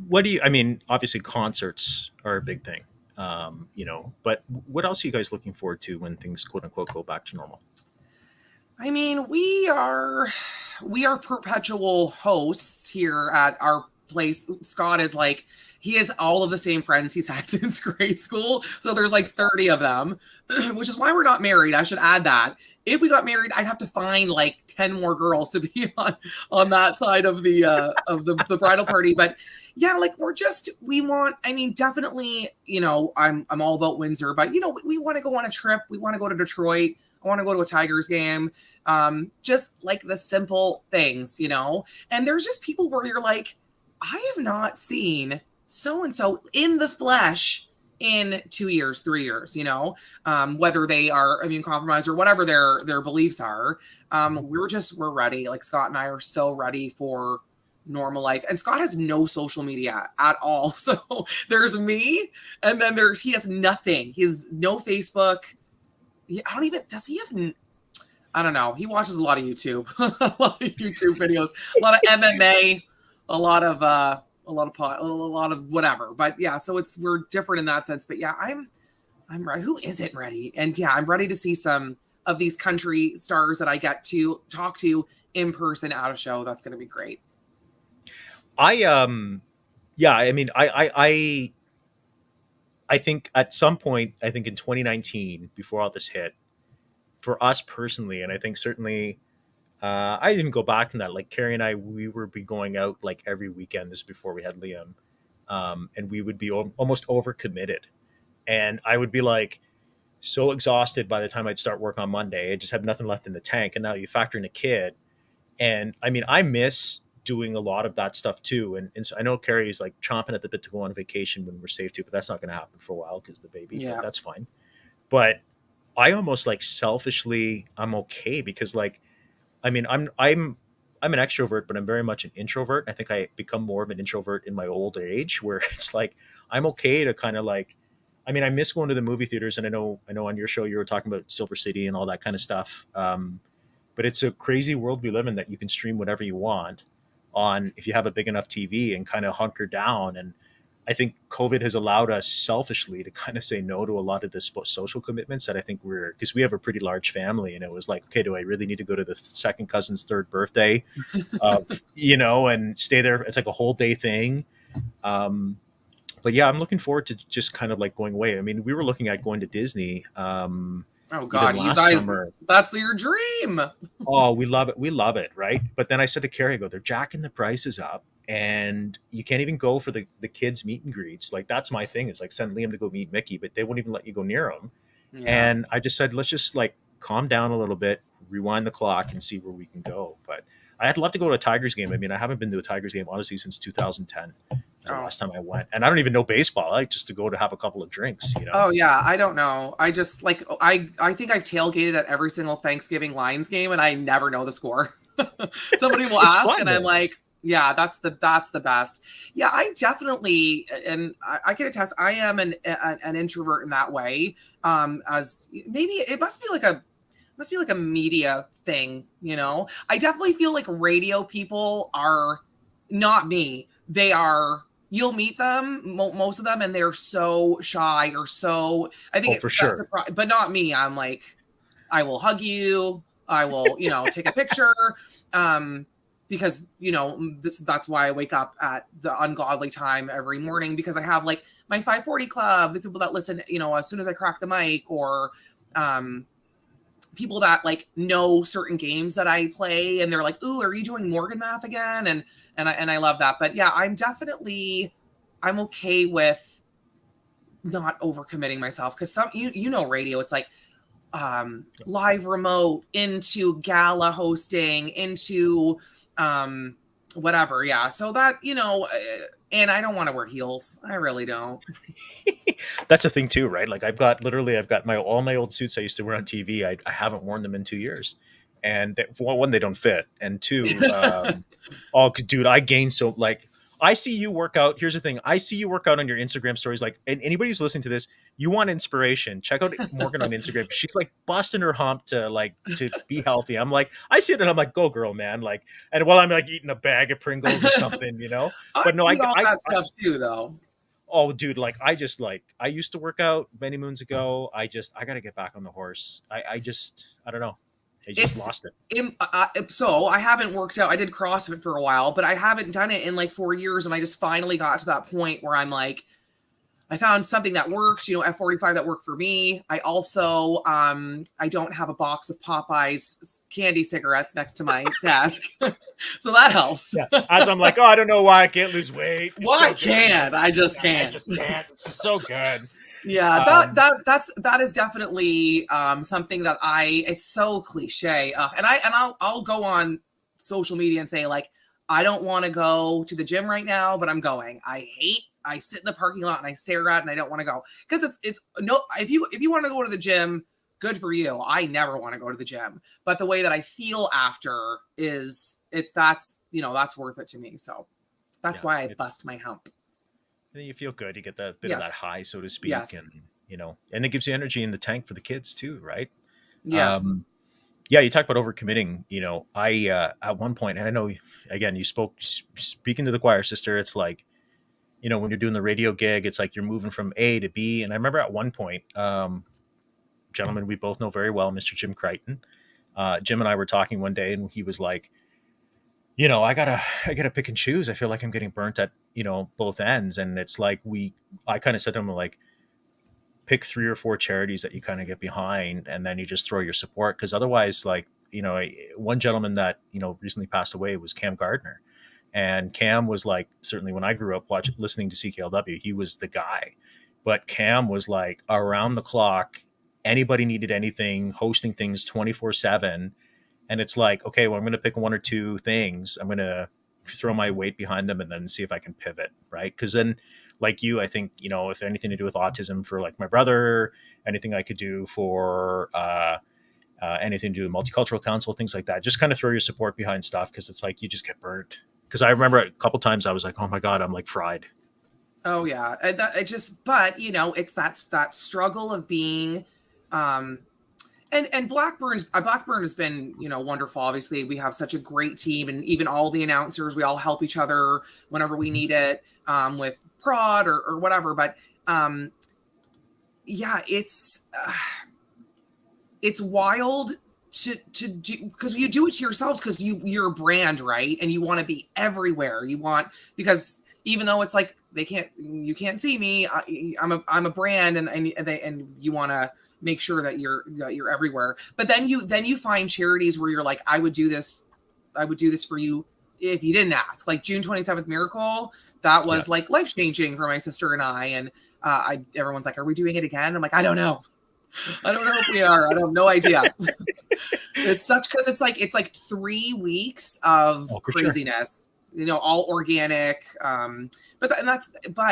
What do you, I mean, obviously concerts are a big thing, but what else are you guys looking forward to when things quote unquote go back to normal? I mean, we are perpetual hosts here at our place. Scott is like, he has all of the same friends he's had since grade school. So there's like 30 of them, which is why we're not married. I should add that. If we got married, I'd have to find like 10 more girls to be on that side of the bridal party. But yeah, like we want, I mean, definitely, I'm all about Windsor, but we want to go on a trip. We want to go to Detroit. I want to go to a Tigers game. Just like the simple things, and there's just people where you're like, I have not seen so-and-so in the flesh in 2 years, 3 years, whether they are immune compromised or whatever their beliefs are. We're ready. Like Scott and I are so ready for normal life. And Scott has no social media at all. So there's me, and then he has nothing. He has no Facebook. Does he have, I don't know. He watches a lot of YouTube, a lot of YouTube videos, a lot of MMA, a lot of pot, a lot of whatever. But yeah, so we're different in that sense. But yeah, I'm ready. Who isn't ready? And yeah, I'm ready to see some of these country stars that I get to talk to in person at a show. That's going to be great. Yeah, I mean, I think at some point, I think in 2019, before all this hit, for us personally, and I think certainly, I even go back in that. Like Kerri and I, we would be going out like every weekend. This is before we had Liam, and we would be almost overcommitted, and I would be like so exhausted by the time I'd start work on Monday. I just have nothing left in the tank, and now you factor in a kid, and I mean, I miss doing a lot of that stuff too. And so I know Kerri is like chomping at the bit to go on vacation when we're safe to, but that's not going to happen for a while because the baby. But Yeah. that's fine. but I almost like selfishly I'm okay because like I mean I'm an extrovert, but I'm very much an introvert. I think I become more of an introvert in my older age where it's like I'm okay to kind of like I mean I miss going to the movie theaters, and I know on your show you were talking about Silver City and all that kind of stuff. But it's a crazy world we live in that you can stream whatever you want on if you have a big enough TV and kind of hunker down. And I think COVID has allowed us selfishly to kind of say no to a lot of the social commitments that I think we're because we have a pretty large family, and it was like, okay, do I really need to go to the second cousin's third birthday of and stay there? It's like a whole day thing. Um, but yeah, I'm looking forward to just kind of like going away. I mean, we were looking at going to Disney Oh even God, you last guys, summer. that's your dream. Oh, we love it. We love it, right? But then I said to Kerri, I go, they're jacking the prices up, and you can't even go for the kids meet and greets. Like that's my thing. Is like send Liam to go meet Mickey, but they won't even let you go near him. Yeah. And I just said, let's just like calm down a little bit, rewind the clock, and see where we can go. But I'd love to go to a Tigers game. I mean, I haven't been to a Tigers game honestly since 2010. Was the Oh. last time I went, and I don't even know baseball. I like just to go to have a couple of drinks. Oh yeah, I don't know. I just like I think I've tailgated at every single Thanksgiving Lions game and I never know the score. Somebody will It's ask fun and I'm though. like, yeah, that's the best. Yeah, I definitely and I can attest I am an introvert in that way. As maybe it must be like a media thing, you know. I definitely feel like radio people are not me. They are you'll meet them most of them and they're so shy or so I think Oh, it, for that's sure. a but not me. I'm like I will hug you, I will take a picture because that's why I wake up at the ungodly time every morning because I have like my 540 club, the people that listen as soon as I crack the mic, or um people that like know certain games that I play and they're like, "Ooh, are you doing Morgan math again?" And I love that. But yeah, I'm okay with not overcommitting myself because some radio, it's like live remote into gala hosting into um whatever. Yeah. So that, and I don't want to wear heels. I really don't. That's the thing too, right? Like I've got my all my old suits I used to wear on TV. I haven't worn them in 2 years, and for one, they don't fit, and two, oh, dude, I gained so like I see you work out. Here's the thing: I see you work out on your Instagram stories. Like, and anybody who's listening to this, you want inspiration? Check out Morgan on Instagram. She's like busting her hump to be healthy. I'm like, I see it, and I'm like, go girl, man! Like, and while I'm like eating a bag of Pringles or something, I But no, eat all that stuff too, though. oh, dude, I used to work out many moons ago. I got to get back on the horse. I don't know. I just It's lost it. so I haven't worked out. I did CrossFit for a while, but I haven't done it in like 4 years. And I just finally got to that point where I'm like, I found something that works, F45 that worked for me. I also, I don't have a box of Popeyes candy cigarettes next to my desk. So that helps. Yeah. As I'm like, oh, I don't know why I can't lose weight. It's Well, so I good. can't. I just I can't. just can't. This is so good. Yeah, Um, that is definitely something that it's so cliche. I'll go on social media and say like I don't want to go to the gym right now, but I'm going. I sit in the parking lot and I stare at it and I don't want to go because it's no if you want to go to the gym, good for you. I never want to go to the gym, but the way that I feel after that's worth it to me. So that's yeah, why I it's bust my hump. you feel good. You get that bit of that Yes, high, so to speak, yes, and it gives you energy in the tank for the kids too, right? yes. Um, yeah, you talk about overcommitting. I at one point, and I know again, speaking to the choir sister. It's like when you're doing the radio gig, it's like you're moving from A to B. And I remember at one point, gentleman we both know very well, Mr. Jim Crichton. Jim and I were talking one day, and he was like, I gotta pick and choose. I feel like I'm getting burnt at both ends, and it's like I kind of said to him like, pick three or four charities that you kind of get behind, and then you just throw your support because otherwise, like one gentleman that recently passed away was Cam Gardner, and Cam was like certainly when I grew up watching listening to CKLW, he was the guy, but Cam was like around the clock. Anybody needed anything, hosting things 24/7, and it's like, okay, well, I'm going to pick one or two things. I'm going to throw my weight behind them and then see if I can pivot, right? Because then like you, I think, if anything to do with autism for like my brother, anything I could do for anything to do with multicultural council, things like that. Just kind of throw your support behind stuff because it's like you just get burnt. Because I remember a couple times I was like, oh my God, I'm like fried. Oh yeah, it just, but it's that struggle of being, um, and Blackburn has been wonderful. Obviously, we have such a great team, and even all the announcers, we all help each other whenever we Mhm. need it, with prod or whatever. But um, yeah, it's wild to do, because you do it to yourselves because you're a brand, right? And you want to be everywhere. You want, because even though it's like you can't see me, I'm a brand, and you want to make sure that you're everywhere. But then you find charities where you're like, I would do this for you if you didn't ask. Like June 27th Miracle, that Yeah. was like life changing for my sister and I. And everyone's like, are we doing it again? I'm like, I don't know. I don't know if we are. I have no idea. It's such, because it's like 3 weeks of Oh, for sure. craziness, all organic. But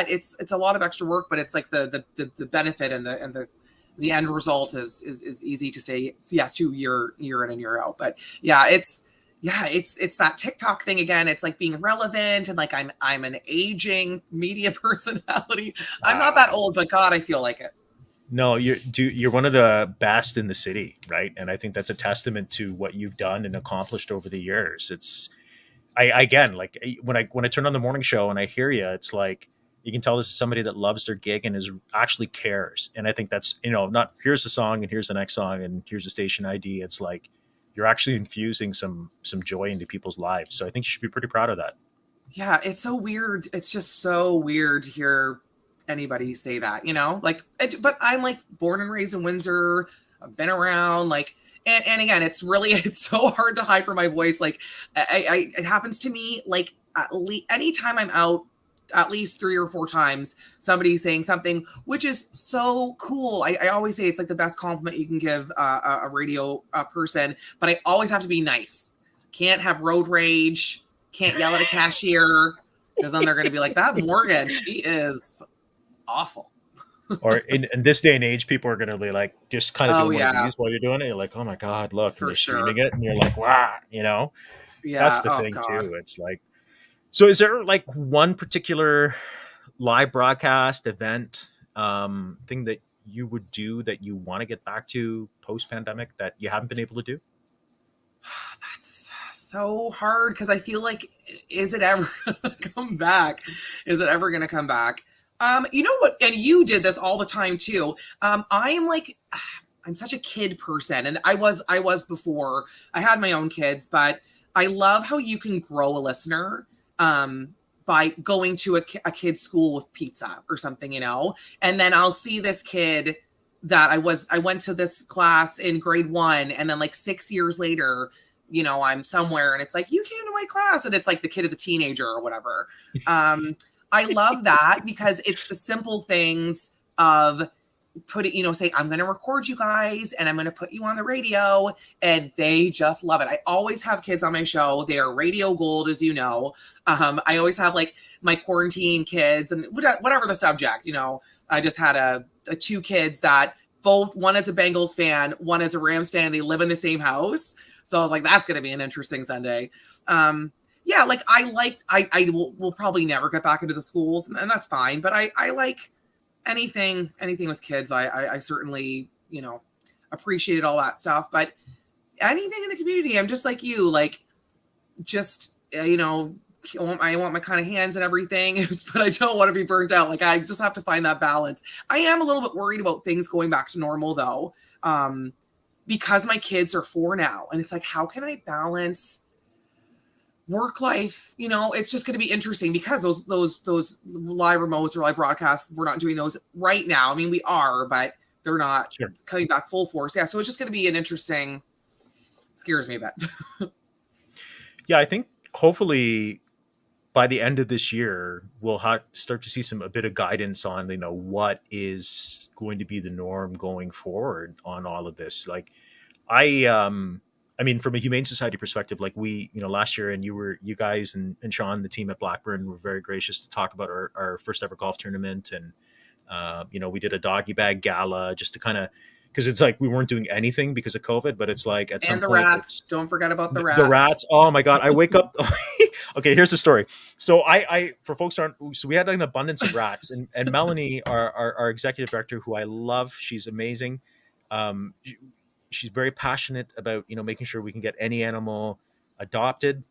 it's a lot of extra work, but it's like the benefit and the end result is easy to say yes to year in and year out. But it's that TikTok thing again. It's like being relevant, and like I'm an aging media personality. I'm not that Uh, old, but God, I feel like it. no, you're one of the best in the city, right? And I think that's a testament to what you've done and accomplished over the years. It's I again, like when I turn on the morning show and I hear you, it's like you can tell this is somebody that loves their gig and is actually cares. And I think that's, not here's the song and here's the next song and here's the station ID. It's like you're actually infusing some joy into people's lives. So I think you should be pretty proud of that. Yeah, it's so weird. It's just so weird to hear anybody say that, like, but I'm like born and raised in Windsor. I've been around, like, and again, it's really, it's so hard to hide from my voice. Like, it happens to me, like, anytime I'm out, at least 3 or 4 times, somebody's saying something, which is so cool. I always say it's like the best compliment you can give a radio person, but I always have to be nice. Can't have road rage, can't yell at a cashier, because then they're going to be like, that Morgan, she is awful. Or in this day and age, people are going to be like just kind of Oh doing one of yeah, these while you're doing it. You're like, oh my God, look, and for they're streaming sure. it, and you're like, wow. That's Yeah. the Oh thing God. too. It's like, so is there like one particular live broadcast event thing that you would do that you want to get back to post pandemic that you haven't been able to do? That's so hard, because I feel like, is it ever gonna come back? Is it ever gonna come back? You know what? And you did this all the time too. I am like, I'm such a kid person, and I was before I had my own kids, but I love how you can grow a listener, by going to a kid's school with pizza or something, and then I'll see this kid that I went to this class in grade 1, and then like 6 years later, I'm somewhere, and it's like, you came to my class, and it's like the kid is a teenager or whatever. Um, I love that, because it's the simple things of put it, say, I'm going to record you guys and I'm going to put you on the radio, and they just love it. I always have kids on my show. They are radio gold, as you know. I always have like my quarantine kids, and whatever the subject, I just had two kids that both, one is a Bengals fan, one is a Rams fan. They live in the same house. So I was like, that's going to be an interesting Sunday. Yeah, like I will probably never get back into the schools, and that's fine. But I like anything with kids. I certainly, appreciated all that stuff. But anything in the community, I'm just like you, like, just, I want my kind of hands and everything, but I don't want to be burnt out. Like, I just have to find that balance. I am a little bit worried about things going back to normal though, because my kids are 4 now, and it's like, how can I balance work life? It's just going to be interesting, because those live remotes or live broadcasts, we're not doing those right now. I mean, we are, but they're not Sure. coming back full force. Yeah, so it's just going to be an interesting. It scares me a bit. Yeah, I think hopefully by the end of this year, we'll start to see a bit of guidance on what is going to be the norm going forward on all of this. Like I I mean, from a Humane Society perspective, like we, last year, and you guys and Sean, the team at Blackburn, were very gracious to talk about our first ever golf tournament. And, we did a doggy bag gala just to kind of, because it's like we weren't doing anything because of COVID, but it's like at some And the point, rats. Don't forget about the the rats. rats. Oh my God. I wake up. Okay, here's the story. So for folks who aren't, so we had an abundance of rats, and Melanie, our executive director, who I love, she's amazing. Um, she's very passionate about, making sure we can get any animal adopted.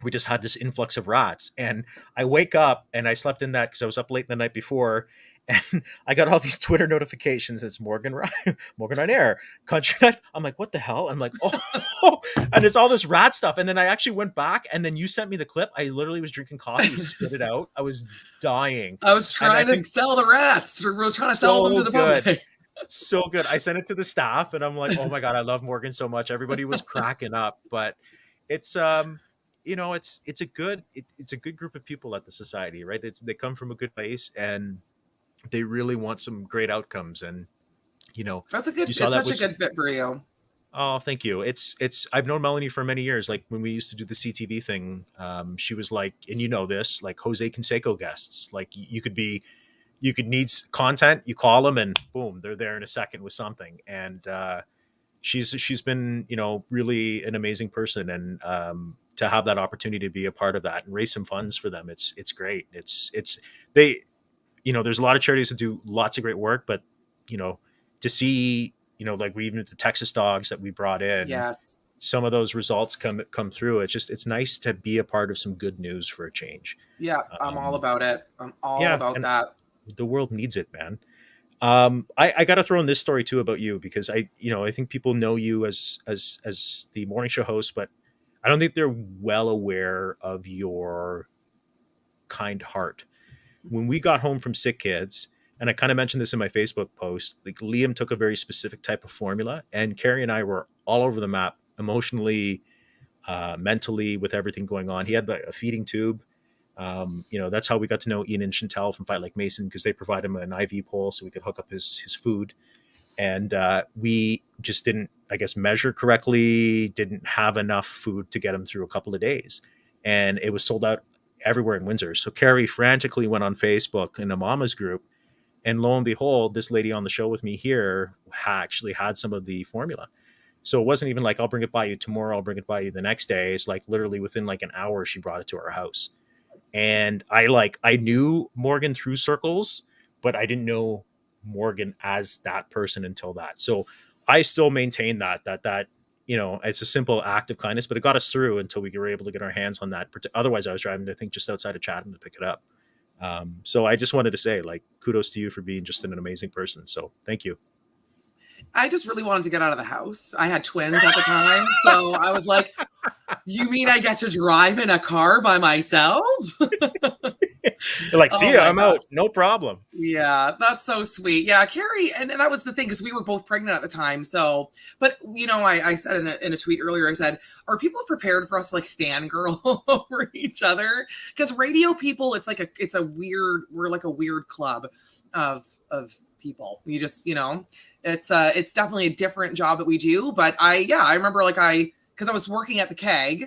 We just had this influx of rats, and I wake up and I slept in that because I was up late the night before, and I got all these Twitter notifications. It's Morgan on air, country night. I'm like, what the hell? I'm like, oh, and it's all this rat stuff. And then I actually went back, and then you sent me the clip. I literally was drinking coffee, spit it out. I was dying. I was And I trying to think sell the rats. I was trying to sell them so to the good. public. So good. I sent it to the staff, and I'm like, oh my God, I love Morgan so much. Everybody was cracking up. But it's it's a good group of people at the society, right? They come from a good place, and they really want some great outcomes. And That's a good. you It's saw that such a was good fit for you. oh, thank you. It's I've known Melanie for many years. Like when we used to do the CTV thing, she was like, and this, like Jose Canseco guests. Like you could need content, you call them, and boom, they're there in a second with something. And she's been really an amazing person. And to have that opportunity to be a part of that and raise some funds for them, it's great. It's they there's a lot of charities that do lots of great work, but to see like we even the Texas dogs that we brought in, Yes. some of those results come through. It's nice to be a part of some good news for a change. Yeah, I'm all um about it. I'm all yeah, about and that. the world needs it, man. I got to throw in this story too about you, because I think people know you as the morning show host, but I don't think they're well aware of your kind heart. When we got home from SickKids, and I kind of mentioned this in my Facebook post, like Liam took a very specific type of formula, and Kerri and I were all over the map emotionally, mentally, with everything going on. He had a feeding tube. That's how we got to know Ian and Chantel from Fight Like Mason, because they provide him an IV pole so we could hook up his food. And we just didn't, I guess, measure correctly, didn't have enough food to get him through a couple of days. And it was sold out everywhere in Windsor. So Kerri frantically went on Facebook in a mama's group. And lo and behold, this lady on the show with me here actually had some of the formula. So it wasn't even like, I'll bring it by you tomorrow, I'll bring it by you the next day. It's like literally within like an hour, she brought it to our house. And I knew Morgan through circles, but I didn't know Morgan as that person until that. So I still maintain that it's a simple act of kindness, but it got us through until we were able to get our hands on that. Otherwise, I was driving, I think, just outside of Chatham to pick it up. So I just wanted to say, like, kudos to you for being just an amazing person. So thank you. I just really wanted to get out of the house. I had twins at the time, so I was like, you mean I get to drive in a car by myself? You're like, see ya, I'm gosh. out. No problem. Yeah, that's so sweet. Yeah, Kerri, and that was the thing, because we were both pregnant at the time. So, but I said in a tweet earlier, I said, are people prepared for us to like fangirl over each other? Because radio people, we're like a weird club of people. You just, it's definitely a different job that we do. But I remember because I was working at the keg,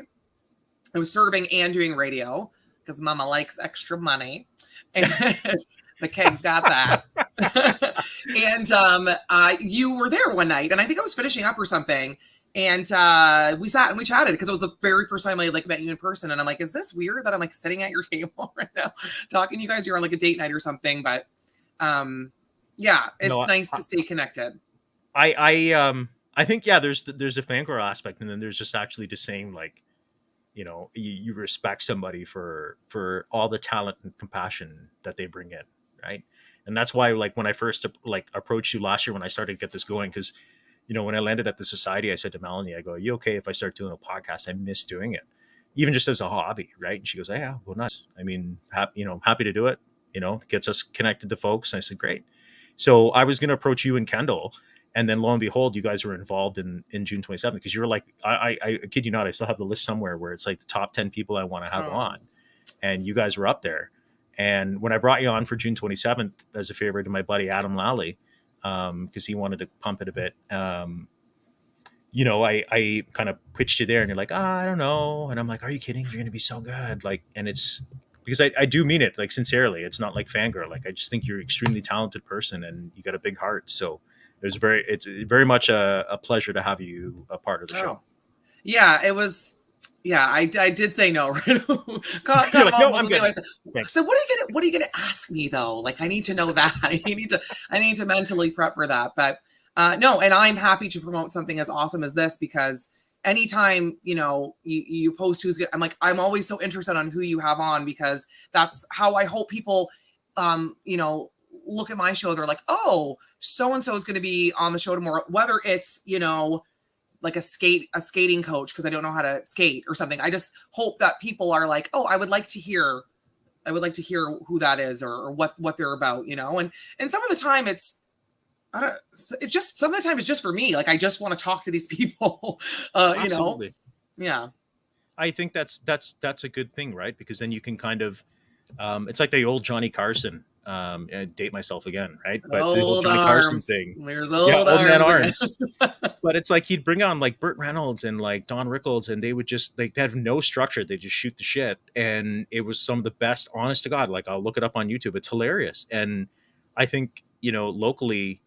I was serving and doing radio because mama likes extra money. And the keg's got that. And you were there one night, and I think I was finishing up or something. And we sat and we chatted, because it was the very first time I like met you in person. And I'm like, is this weird that I'm like sitting at your table right now talking to you guys? You're on like a date night or something. But yeah, it's nice to stay connected. I think, yeah, there's a fangirl aspect, and then there's just actually just saying, like, you respect somebody for all the talent and compassion that they bring in, right? And that's why, like, when I first approached you last year when I started to get this going, because when I landed at the society, I said to Melanie, I go, are you okay if I start doing a podcast? I miss doing it, even just as a hobby, right? And she goes, yeah, well, nice. I mean, I'm happy to do it. Gets us connected to folks. And I said, great. So I was going to approach you and Kendall, and then lo and behold, you guys were involved in June 27th, because you were like, I kid you not, I still have the list somewhere where it's like the top 10 people I want to have on, and you guys were up there. And when I brought you on for June 27th as a favor to my buddy Adam Lally, because he wanted to pump it a bit, I kind of pitched you there and you're like, I don't know. And I'm like, are you kidding? You're going to be so good. Like, and it's because I do mean it like sincerely. It's not like fangirl. Like, I just think you're an extremely talented person and you got a big heart. So it's very much a pleasure to have you a part of the show. Oh, yeah, it was. Yeah, I did say no. Right? You're Kind of like, no, almost I'm looking at good. myself. Thanks. So what are you gonna ask me though? Like I need to know that. I need to mentally prep for that. But no, and I'm happy to promote something as awesome as this because anytime you post who's good, I'm always so interested on who you have on because that's how I hope people look at my show. They're like, oh, so and so is going to be on the show tomorrow, whether it's like a skating coach because I don't know how to skate or something. I just hope that people are like, oh, I would like to hear who that is or what they're about, And some of the time I don't it's just some of the time it's just for me. Like I just want to talk to these people. Absolutely. Yeah. I think that's a good thing, right? Because then you can kind of it's like the old Johnny Carson. And date myself again, right? But the whole Old Johnny Carson arms. thing, There's yeah, old old man arms again. arms. But it's like he'd bring on like Burt Reynolds and like Don Rickles, and they would just like they have no structure. They just shoot the shit, and it was some of the best. Honest to God, like I'll look it up on YouTube. It's hilarious, and I think locally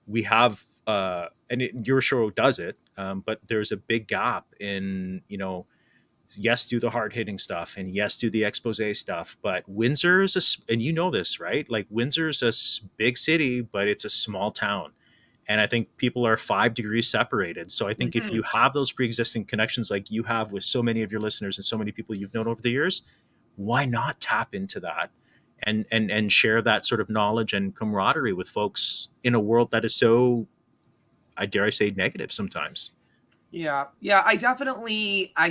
we have, your show does it, but there's a big gap in yes, do the hard hitting stuff and yes, do the expose stuff. But Windsor's and you know this, right? Like Windsor's big city, but it's a small town. And I think people are 5 degrees separated. So I think if Mhm. you have those pre existing connections like you have with so many of your listeners and so many people you've known over the years, why not tap into that and share that sort of knowledge and camaraderie with folks in a world that is so, I dare I say, negative sometimes? Yeah, yeah, I definitely I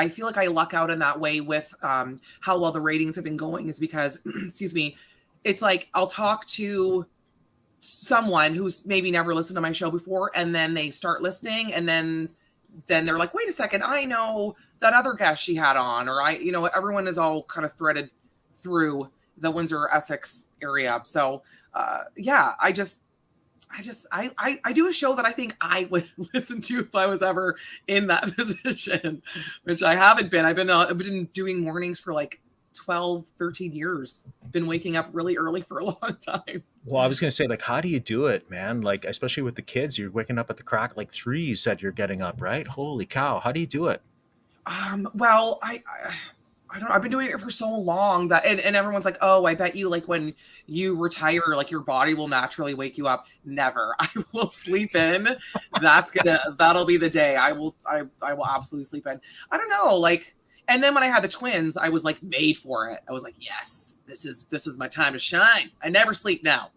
feel like I luck out in that way with how well the ratings have been going is because excuse me, it's like I'll talk to someone who's maybe never listened to my show before and then they start listening and then they're like, wait a second, I know that other guest she had on, or everyone is all kind of threaded through the Windsor Essex area. So yeah, I do a show that I think I would listen to if I was ever in that position, which I haven't been. I've been doing mornings for like 12, 13 years. Been waking up really early for a long time. Well, I was going to say, like, how do you do it, man? Like, especially with the kids, you're waking up at the crack, like 3, you said you're getting up, right? Holy cow. How do you do it? Well, I don't. I've been doing it for so long that, and everyone's like, "Oh, I bet you like when you retire, like your body will naturally wake you up." Never. I will sleep in. That'll be the day. I will absolutely sleep in. I don't know, like, and then when I had the twins, I was like made for it. I was like, yes, this is my time to shine. I never sleep now.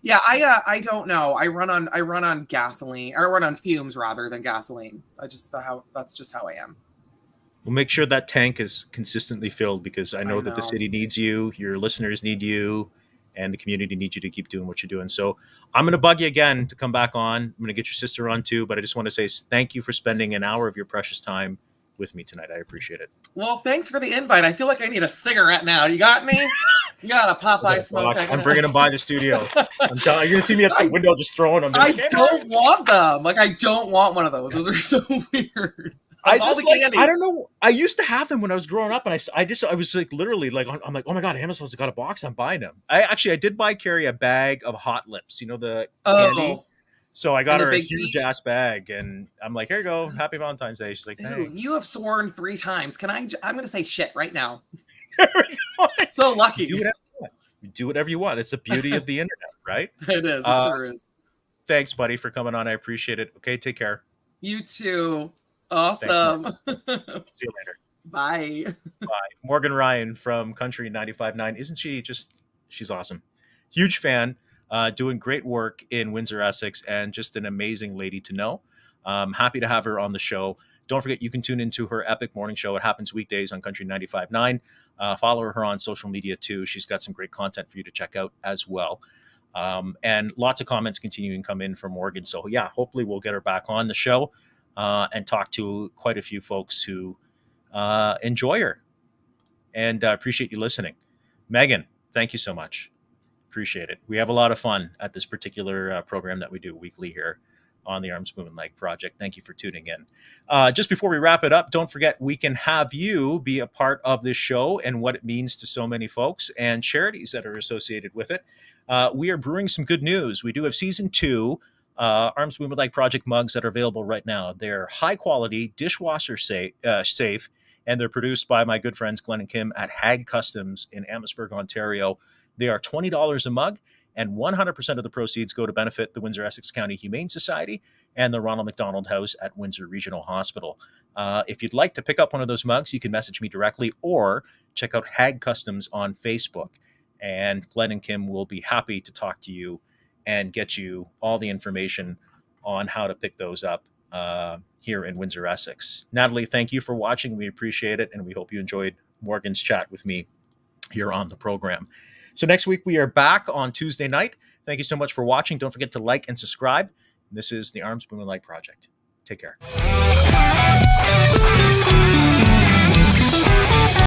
Yeah, I don't know. I run on gasoline. I run on fumes rather than gasoline. That's just how I am. We'll make sure that tank is consistently filled because I I know that the know. city needs you, your listeners need you, and the community needs you to keep doing what you're doing. So I'm going to bug you again to come back on. I'm going to get your sister on too, but I just want to say thank you for spending an hour of your precious time with me tonight. I appreciate it. Well, thanks for the invite. I feel like I need a cigarette now. You got me? You got a I got Popeye a smoke. box. I'm bringing them by the studio. I'm telling you're going to see me at the I window just throwing them. Be I like, hey, don't want them. Like I don't want one of those. Those are so weird. Of I all just the like I candy. don't know. I used to have them when I was growing up, and I was like literally like I'm like, oh my god, Amazon's got a box. I'm buying them. I did buy Carrie a bag of Hot Lips, the candy. Oh, So I and got the her a big huge feet. ass bag, and I'm like, here you go, Happy Valentine's Day. She's like, Ew, you thanks. have sworn 3 times. I'm going to say shit right now. You So do lucky. whatever you want. You do whatever you want. It's the beauty of the internet, right? It is. It Uh, sure is. thanks, buddy, for coming on. I appreciate it. Okay, take care. You too. Thanks, Morgan. Awesome. See you later. Bye. Bye. Morgan Ryan from Country 95.9. Isn't she just, she's awesome. Huge fan, doing great work in Windsor, Essex, and just an amazing lady to know. Happy to have her on the show. Don't forget, you can tune into her epic morning show. It happens weekdays on Country 95.9. Follow her on social media too. She's got some great content for you to check out as well. And lots of comments continuing to come in from Morgan. So, yeah, hopefully we'll get her back on the show and talk to quite a few folks who enjoy her and appreciate you listening. Megan, thank you so much. Appreciate it. We have a lot of fun at this particular program that we do weekly here on the Arms Bumanlag Project. Thank you for tuning in. Just before we wrap it up, don't forget we can have you be a part of this show and what it means to so many folks and charities that are associated with it. We are brewing some good news. We do have season 2 Arms Bumanlag Project mugs that are available right now. They're high quality, dishwasher safe, and they're produced by my good friends Glenn and Kim at Hag Customs in Amherstburg, Ontario. They are $20 a mug, and 100% of the proceeds go to benefit the Windsor-Essex County Humane Society and the Ronald McDonald House at Windsor Regional Hospital. If you'd like to pick up one of those mugs, you can message me directly or check out Hag Customs on Facebook. And Glenn and Kim will be happy to talk to you and get you all the information on how to pick those up here in Windsor, Essex. Natalie, thank you for watching. We appreciate it, and we hope you enjoyed Morgan's chat with me here on the program. So next week, we are back on Tuesday night. Thank you so much for watching. Don't forget to like and subscribe. This is the Arms Bumanlag Project. Take care.